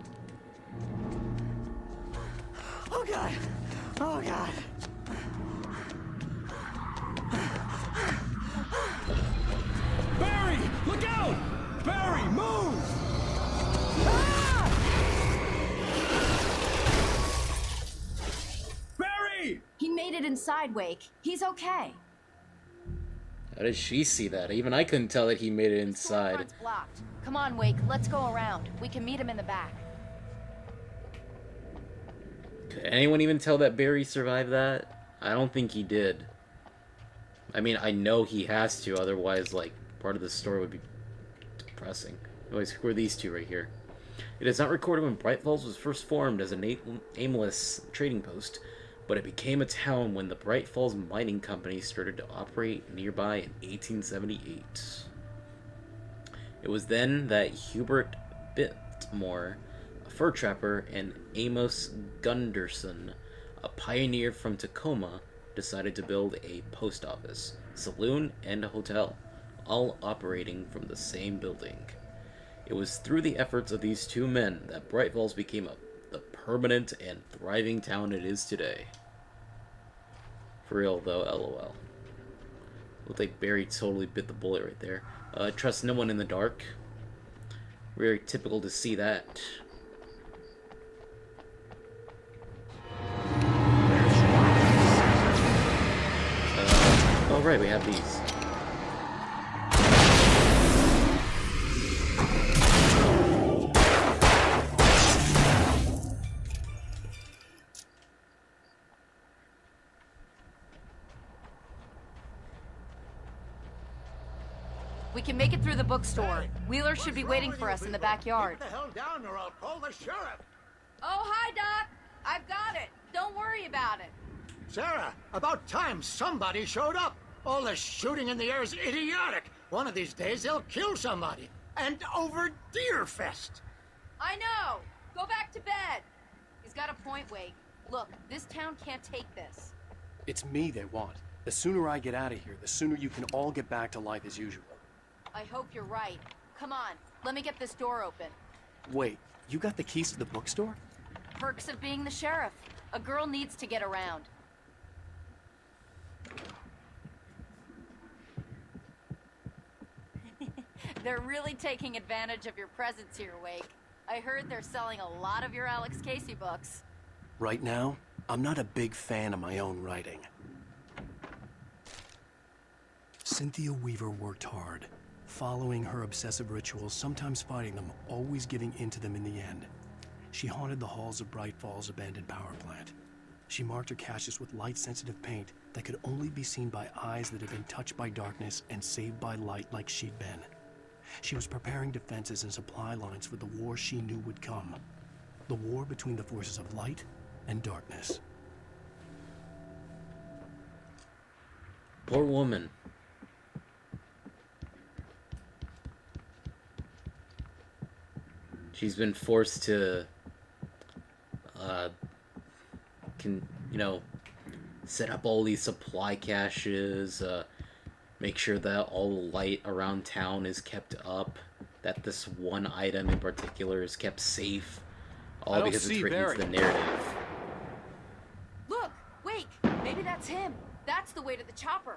Oh God! Oh God! Barry, look out! Barry, move! Barry! He made it inside, Wake. He's okay. How does she see that? Even I couldn't tell that he made it inside. Front's blocked. Come on, Wake. Let's go around. We can meet him in the back. Could anyone even tell that Barry survived that? I don't think he did. I mean, I know he has to, otherwise, like, part of the story would be depressing. Anyways, who are these two right here? It is not recorded when Bright Falls was first formed as an aimless trading post, but it became a town when the Bright Falls Mining Company started to operate nearby in 1878. It was then that Hubert Bittmore, a fur trapper, and Amos Gunderson, a pioneer from Tacoma, decided to build a post office, saloon, and a hotel, all operating from the same building. It was through the efforts of these two men that Bright Falls became the permanent and thriving town it is today. For real though, LOL. Looked like Barry totally bit the bullet right there. Trust no one in the dark. Very typical to see that. Oh right, we have these. We can make it through the bookstore. Wheeler should be waiting for us in the backyard. Get the hell down or I'll call the sheriff. Oh, hi, Doc. I've got it. Don't worry about it. Sarah, about time somebody showed up. All this shooting in the air is idiotic. One of these days they'll kill somebody. And over Deerfest. I know. Go back to bed. He's got a point, Wake. Look, this town can't take this. It's me they want. The sooner I get out of here, the sooner you can all get back to life as usual. I hope you're right. Come on, let me get this door open. Wait, you got the keys to the bookstore? Perks of being the sheriff. A girl needs to get around. They're really taking advantage of your presence here, Wake. I heard they're selling a lot of your Alex Casey books. Right now, I'm not a big fan of my own writing. Cynthia Weaver worked hard, following her obsessive rituals, sometimes fighting them, always giving in to them in the end. She haunted the halls of Bright Falls' abandoned power plant. She marked her caches with light-sensitive paint that could only be seen by eyes that had been touched by darkness and saved by light like she'd been. She was preparing defenses and supply lines for the war she knew would come. The war between the forces of light and darkness. Poor woman. She's been forced to, set up all these supply caches, make sure that all the light around town is kept up, that this one item in particular is kept safe, all because it's written into the narrative. Look, Wake, maybe that's him. That's the way to the chopper.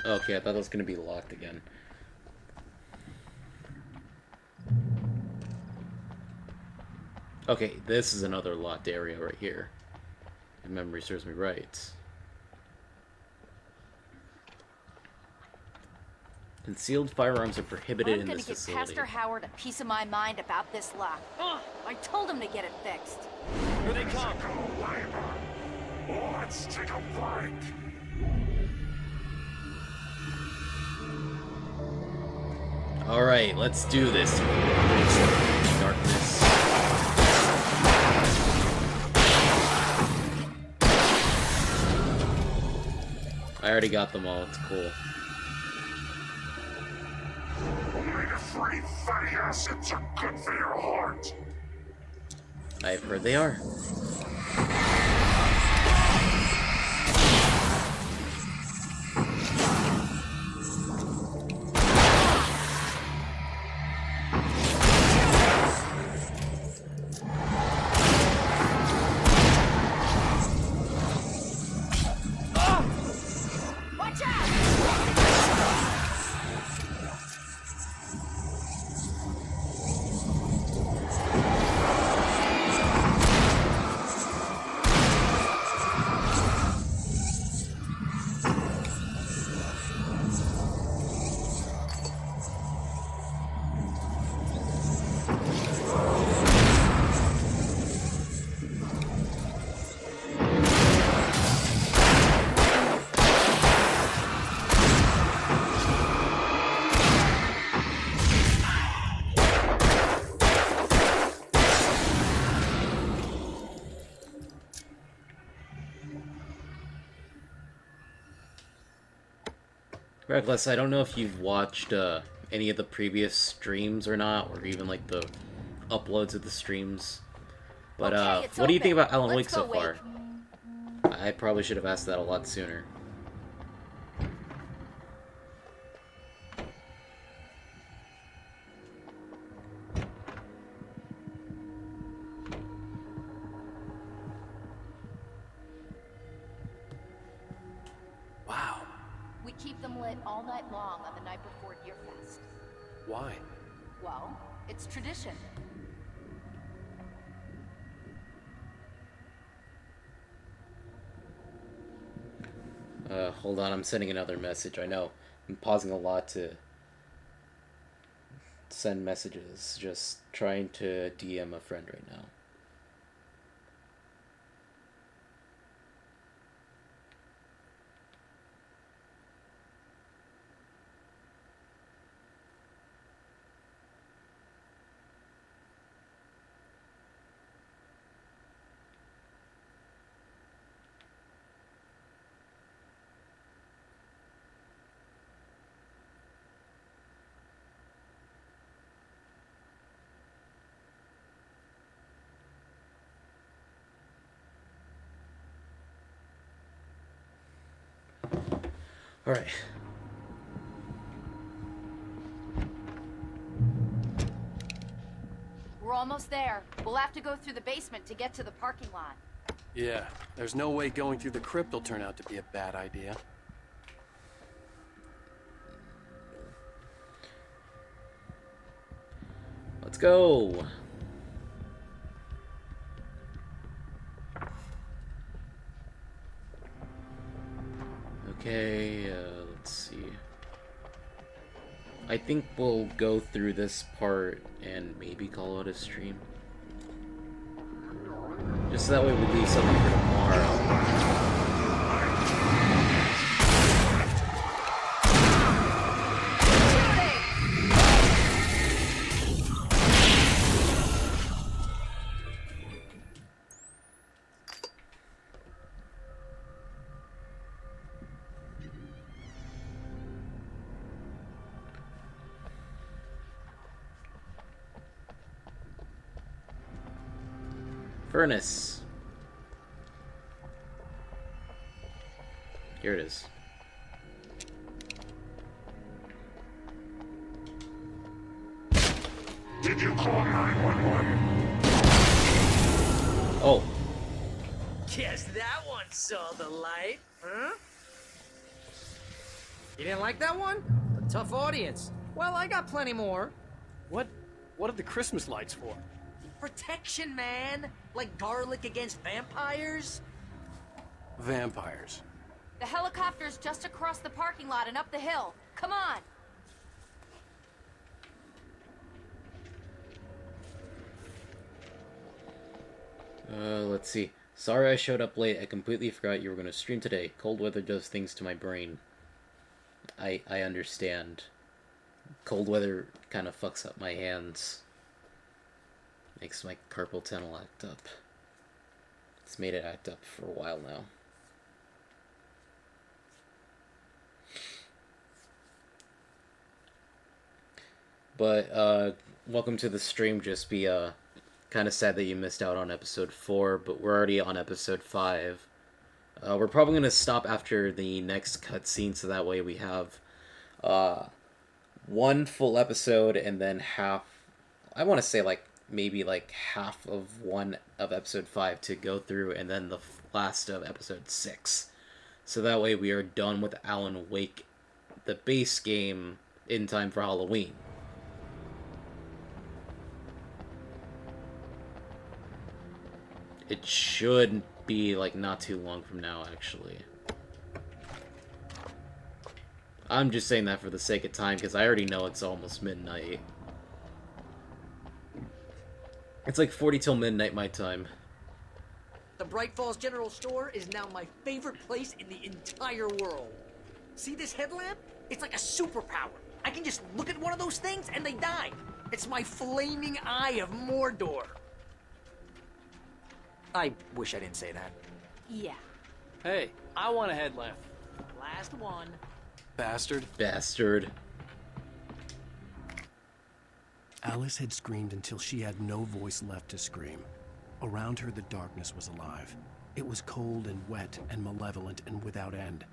Okay, I thought it was going to be locked again. Okay, this is another locked area right here. If memory serves me right. Concealed firearms are prohibited in this facility. I'm gonna give Pastor Howard a piece of my mind about this lock. Ugh, I told him to get it fixed. Here they come. Let's take a break. Alright, let's do this. Darkness. I already got them all. It's cool. Omega-3 fatty acids are good for your heart. I've heard they are. Reckless, I don't know if you've watched any of the previous streams or not, or even like the uploads of the streams. But what do you think about Alan Wake so far? I probably should have asked that a lot sooner. Wow. We keep them lit all night long on the night before Deerfest. Why? Well, it's tradition. Hold on, I'm sending another message. I know I'm pausing a lot to send messages. Just trying to DM a friend right now. All right. We're almost there. We'll have to go through the basement to get to the parking lot. Yeah, there's no way going through the crypt will turn out to be a bad idea. Let's go. Okay, let's see. I think we'll go through this part and maybe call it a stream. Just so that way we leave something for tomorrow. Furnace. Here it is. Did you call 911? Oh. Guess that one saw the light, huh? You didn't like that one? A tough audience. Well, I got plenty more. What are the Christmas lights for? Protection, man. Like garlic against vampires. Vampires. The helicopter's just across the parking lot and up the hill. Come on. Let's see. Sorry I showed up late. I completely forgot you were going to stream today. Cold weather does things to my brain. I understand. Cold weather kind of fucks up my hands. Makes my carpal tunnel act up. It's made it act up for a while now. But, welcome to the stream, just be, kind of sad that you missed out on episode 4, but we're already on episode 5. We're probably going to stop after the next cutscene, so that way we have, one full episode and then half, I want to say, like, maybe, like, half of one of episode 5 to go through, and then the last of episode 6. So that way we are done with Alan Wake, the base game, in time for Halloween. It should be, like, not too long from now, actually. I'm just saying that for the sake of time, because I already know it's almost midnight. It's like 40 till midnight my time. The Bright Falls General Store is now my favorite place in the entire world. See this headlamp? It's like a superpower. I can just look at one of those things and they die. It's my flaming eye of Mordor. I wish I didn't say that. Yeah. Hey, I want a headlamp. Last one. Bastard. Bastard. Alice had screamed until she had no voice left to scream. Around her, the darkness was alive. It was cold and wet and malevolent and without end.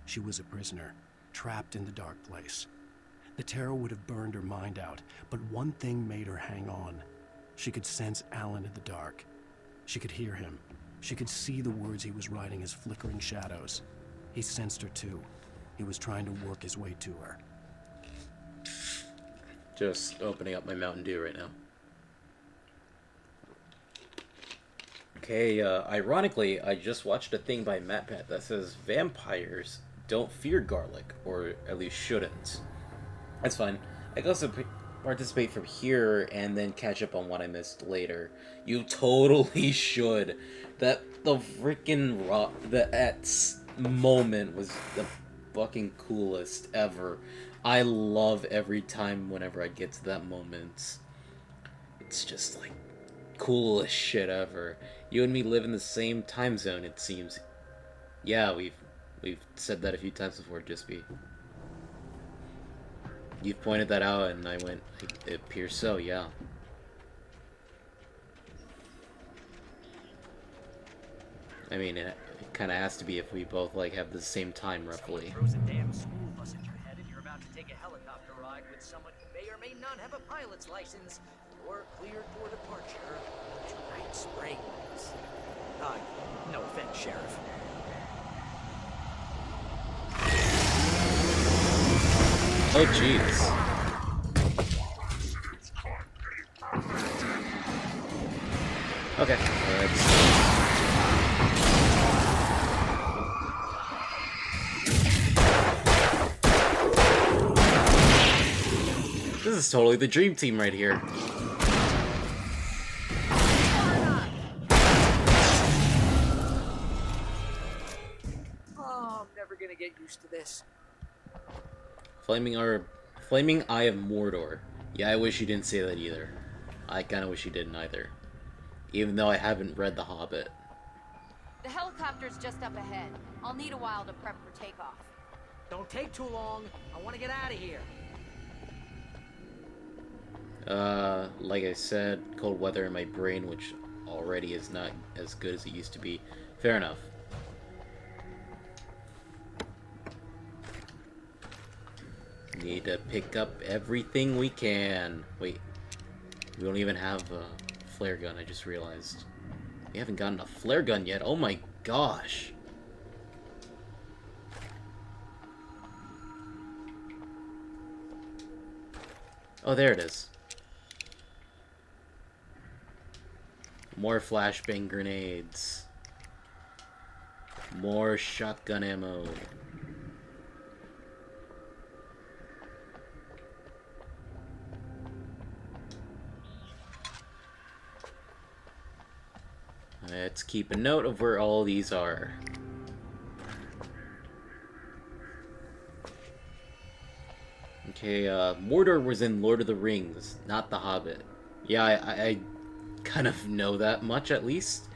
She was a prisoner, trapped in the dark place. The terror would have burned her mind out, but one thing made her hang on. She could sense Alan in the dark. She could hear him. She could see the words he was writing as flickering shadows. He sensed her too. He was trying to work his way to her. Just opening up my Mountain Dew right now. Okay, ironically, I just watched a thing by MatPat that says vampires don't fear garlic, or at least shouldn't. That's fine. I can also participate from here and then catch up on what I missed later. You totally should. The freaking that moment was the fucking coolest ever. I love every time whenever I get to that moment. It's just like coolest shit ever. You and me live in the same time zone, it seems. Yeah, we've said that a few times before, Jispy. You've pointed that out, and I went, it appears so, yeah. I mean, it kind of has to be if we both, like, have the same time, roughly. Throws a damn school bus at your head and you're about to take a helicopter ride with someone who may or may not have a pilot's license or cleared for departure to Night Springs. No offense, Sheriff. Oh, jeez. Okay. This is totally the dream team right here. Oh, I'm never gonna get used to this. Flaming Eye of Mordor. Yeah, I wish you didn't say that either. I kinda wish you didn't either. Even though I haven't read The Hobbit. The helicopter's just up ahead. I'll need a while to prep for takeoff. Don't take too long. I want to get out of here. Like I said, cold weather in my brain, which already is not as good as it used to be. Fair enough. Need to pick up everything we can. Wait, we don't even have a flare gun, I just realized. We haven't gotten a flare gun yet, oh my gosh. Oh, there it is. More flashbang grenades. More shotgun ammo. Let's keep a note of where all these are. Okay, Mordor was in Lord of the Rings, not The Hobbit. Yeah, I kind of know that much, at least.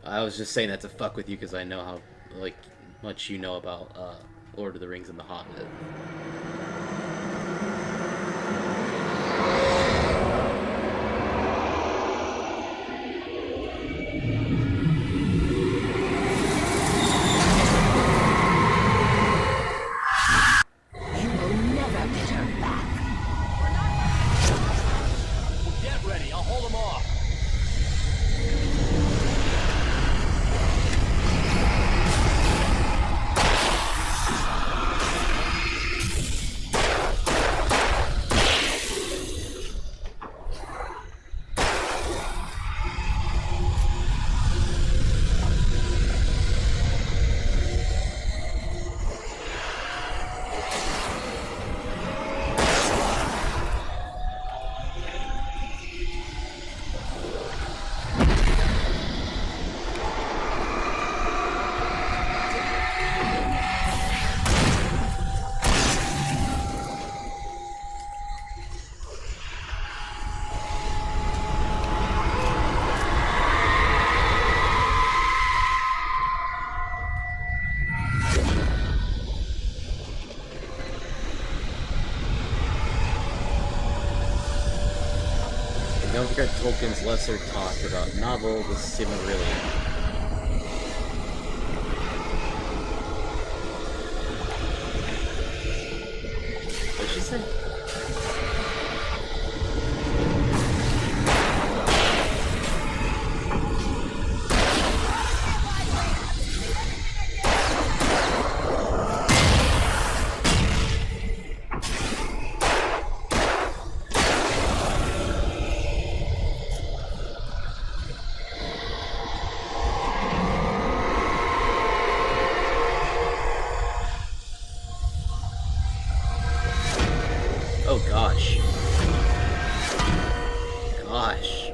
I was just saying that to fuck with you, because I know how, like, much you know about, Lord of the Rings and The Hobbit. forgot Tolkien's lesser talk about novel, the Silmarillion. What did she say? Oh gosh. Gosh.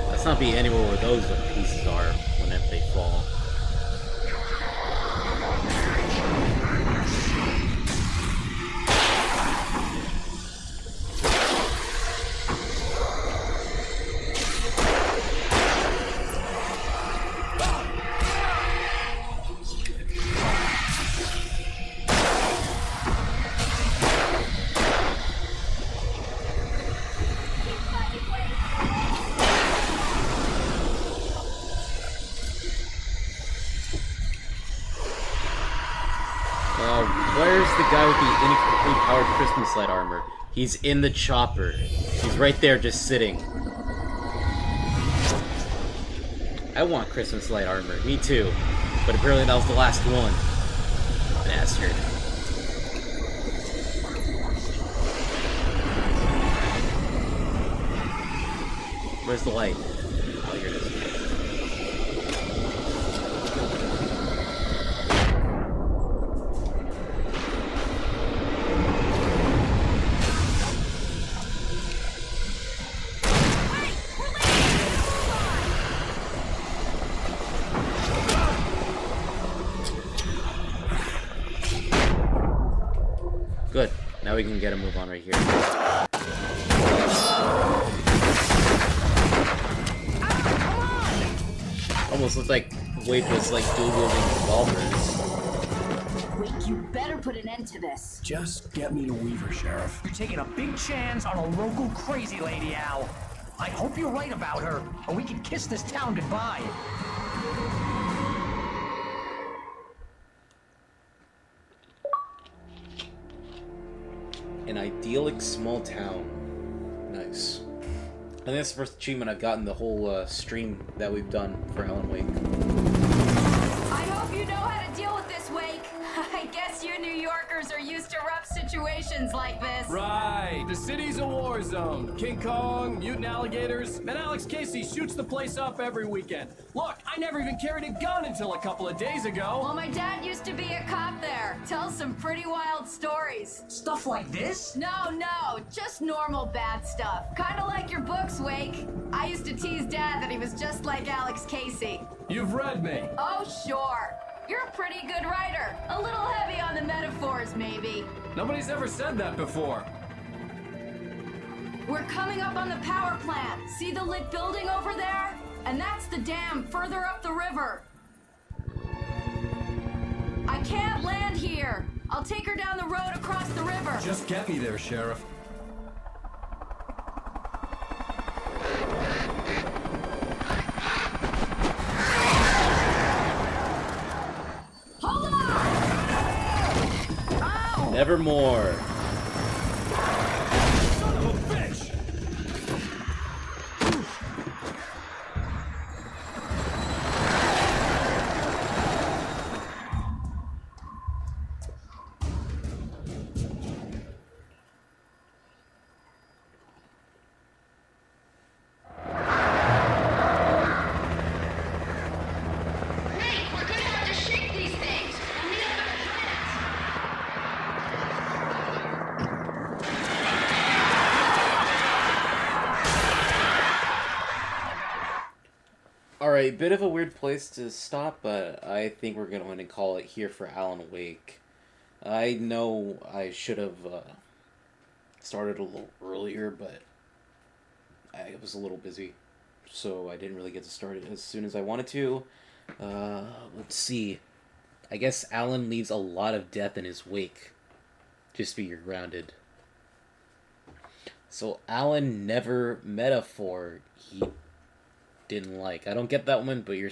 Let's not be anywhere where those pieces are whenever they fall. Where's the guy with the incomplete powered Christmas light armor? He's in the chopper. He's right there just sitting. I want Christmas light armor. Me too. But apparently that was the last one. Bastard. Where's the light? Oh, here it is. Good. Now we can get a move on right here. Almost looks like Wade was like dual-wielding revolvers. Wait, you better put an end to this. Just get me to Weaver, Sheriff. You're taking a big chance on a local crazy lady, Al. I hope you're right about her, or we can kiss this town goodbye. An idyllic small town. Nice. I think that's the first achievement I've gotten the whole stream that we've done for Alan Wake. I hope you know how to deal with this, Wake. I guess you New Yorkers are used to rough situations like this. Right. The city's a war zone. King Kong, mutant alligators, and Alex Casey shoots the place up every weekend. Look, I never even carried a gun until a couple of days ago. Well, my dad used to be a cop there. Tells some pretty wild stories. Stuff like this? No, just normal bad stuff. Kinda like your books, Wake. I used to tease Dad that he was just like Alex Casey. You've read me. Oh, sure. You're a pretty good writer. A little heavy on the metaphors, maybe. Nobody's ever said that before. We're coming up on the power plant. See the lit building over there? And that's the dam further up the river. I can't land here. I'll take her down the road across the river. Just get me there, Sheriff. Hold on! Ow! Nevermore. Son of a bitch! Alright, bit of a weird place to stop, but I think we're going to call it here for Alan Wake. I know I should have started a little earlier, but I was a little busy, so I didn't really get to start it as soon as I wanted to. Let's see. I guess Alan leaves a lot of death in his wake. Just be grounded. So Alan never met a four he didn't like. I don't get that one, but you're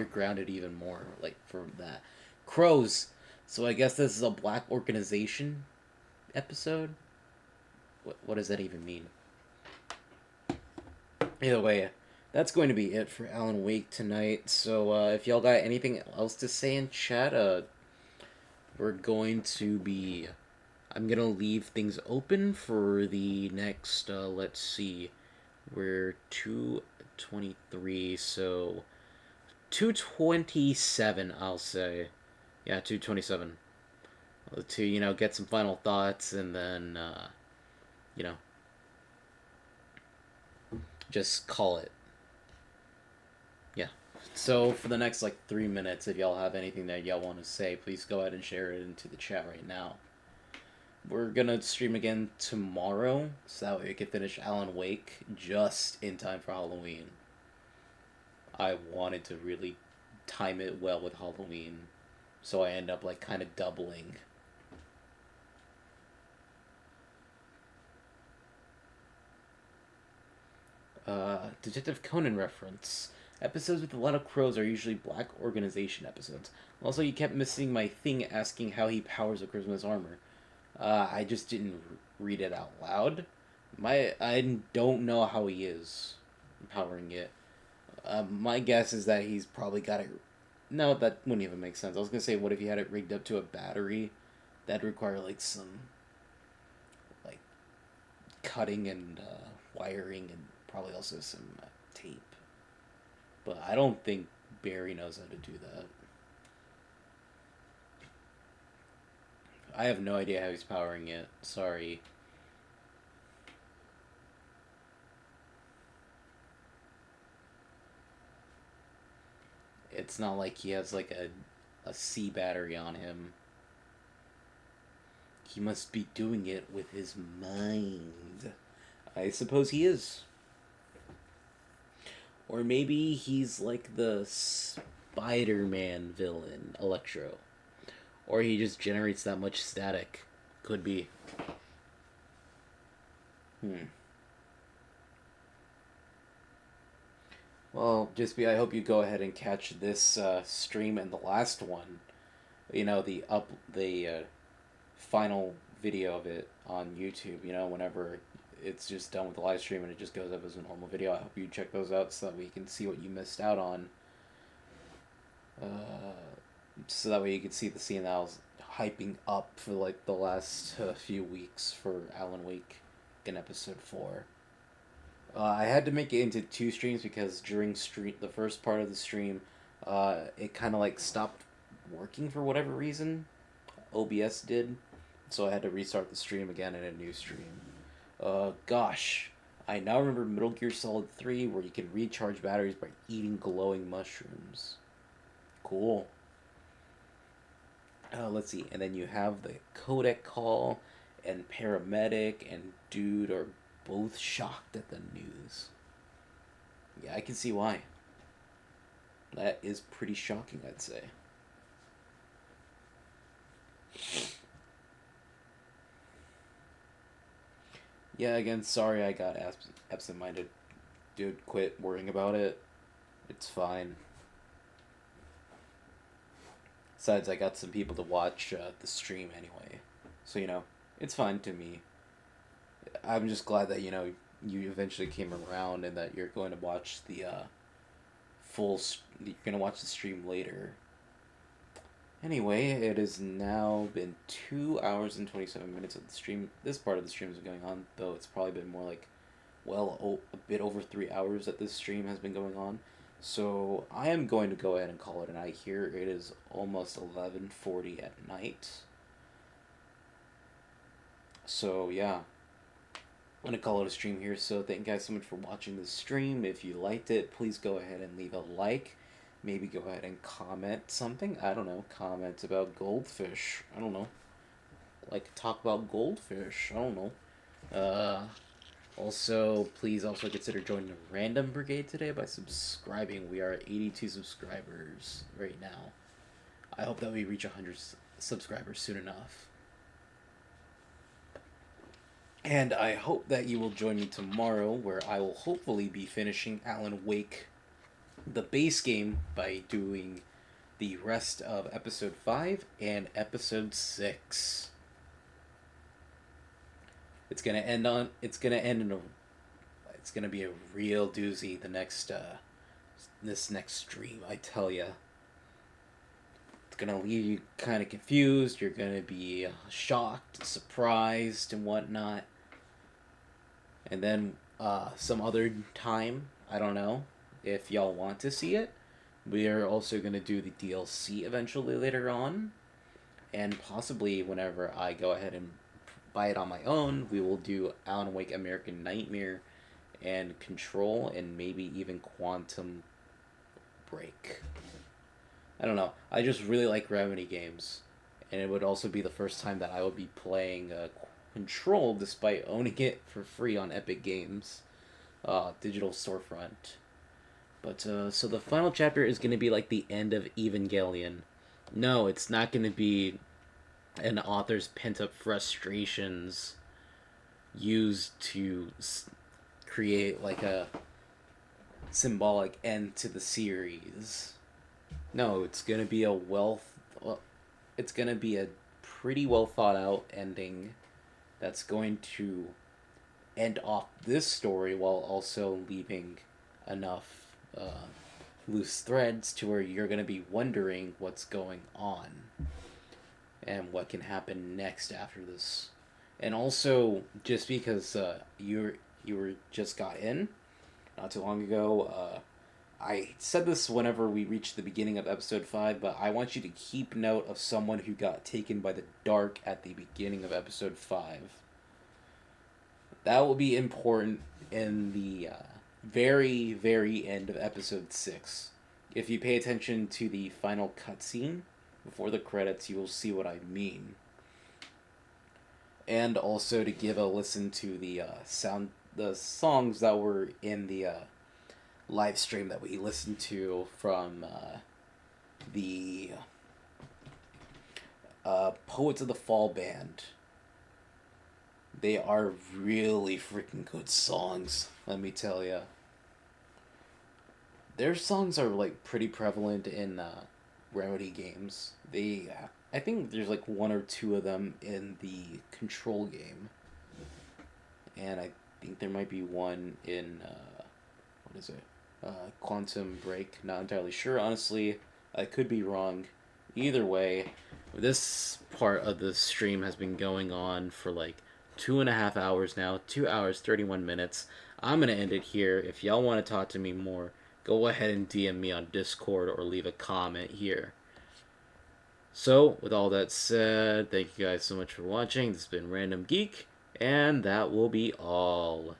grounded even more, like, from that. Crows. So I guess this is a black organization episode? What does that even mean? Either way, that's going to be it for Alan Wake tonight. So if y'all got anything else to say in chat, we're going to be... I'm going to leave things open for the next, let's see, we're 2:23, so 2:27, I'll say. Yeah, 2:27. To, you know, get some final thoughts, and then, you know, just call it. Yeah. So for the next, like, 3 minutes, if y'all have anything that y'all want to say, please go ahead and share it into the chat right now. We're gonna stream again tomorrow, so that way we can finish Alan Wake just in time for Halloween. I wanted to really time it well with Halloween, so I end up, like, kind of doubling. Detective Conan reference. Episodes with a lot of crows are usually black organization episodes. Also, you kept missing my thing asking how he powers a Christmas armor. I just didn't read it out loud. I don't know how he is powering it. My guess is that he's probably got it... No, that wouldn't even make sense. I was gonna say, what if he had it rigged up to a battery? That'd require, like, some, like, cutting and wiring, and probably also some tape. But I don't think Barry knows how to do that. I have no idea how he's powering it. Sorry. It's not like he has, like, a C battery on him. He must be doing it with his mind. I suppose he is. Or maybe he's like the Spider-Man villain, Electro. Or he just generates that much static. Could be. Well, Jispy, I hope you go ahead and catch this stream and the last one. You know, the final video of it on YouTube, you know, whenever it's just done with the live stream and it just goes up as a normal video. I hope you check those out so that we can see what you missed out on. So that way you can see the scene that I was hyping up for, like, the last few weeks for Alan Wake in episode 4. I had to make it into 2 streams because during the first part of the stream, it kind of, like, stopped working for whatever reason. OBS did. So I had to restart the stream again in a new stream. Gosh. I now remember Metal Gear Solid 3 where you can recharge batteries by eating glowing mushrooms. Cool. Let's see. And then you have the codec call, and paramedic and dude are both shocked at the news. Yeah, I can see why. That is pretty shocking, I'd say. Yeah, again, sorry I got absent-minded. Dude, quit worrying about it. It's fine. Besides, I got some people to watch the stream anyway. So, you know, it's fine to me. I'm just glad that, you know, you eventually came around and that you're going to watch the you're going to watch the stream later. Anyway, it has now been 2 hours and 27 minutes of the stream. This part of the stream has been going on, though it's probably been more like, well, a bit over 3 hours that this stream has been going on. So I am going to go ahead and call it a night here. It is almost 11:40 at night. So yeah, I'm going to call it a stream here. So thank you guys so much for watching this stream. If you liked it, please go ahead and leave a like. Maybe go ahead and comment something. I don't know. Comment about goldfish. I don't know. Like, talk about goldfish. I don't know. Also, please also consider joining the Random Brigade today by subscribing. We are at 82 subscribers right now. I hope that we reach 100 subscribers soon enough. And I hope that you will join me tomorrow, where I will hopefully be finishing Alan Wake, the base game, by doing the rest of episode 5 and episode 6. It's gonna be a real doozy this next stream, I tell ya. It's gonna leave you kind of confused. You're gonna be shocked, surprised, and whatnot. And then some other time, I don't know if y'all want to see it, we are also gonna do the DLC eventually later on, and possibly whenever I go ahead and buy it on my own, we will do Alan Wake American Nightmare and Control, and maybe even Quantum Break. I don't know. I just really like Remedy games, and it would also be the first time that I would be playing Control, despite owning it for free on Epic Games, digital storefront. But so the final chapter is going to be like the end of Evangelion. No, it's not going to be an author's pent-up frustrations used to create like a symbolic end to the series. No, it's gonna be a pretty well thought out ending that's going to end off this story while also leaving enough loose threads to where you're gonna be wondering what's going on and what can happen next after this. And also, just because you just got in not too long ago, I said this whenever we reached the beginning of episode 5, but I want you to keep note of someone who got taken by the dark at the beginning of episode 5. That will be important in the very, very end of episode 6. If you pay attention to the final cutscene before the credits, you will see what I mean. And also to give a listen to the songs that were in the live stream that we listened to from the Poets of the Fall band. They are really freaking good songs, let me tell ya. Their songs are like pretty prevalent in Remedy games. I think there's like 1 or 2 of them in the Control game, and I think there might be one in Quantum Break. Not entirely sure, honestly. I could be wrong. Either way, this part of the stream has been going on for like 2.5 hours now. 2 hours 31 minutes. I'm gonna end it here. If y'all want to talk to me more, go ahead and DM me on Discord or leave a comment here. So, with all that said, thank you guys so much for watching. This has been Random Geek, and that will be all.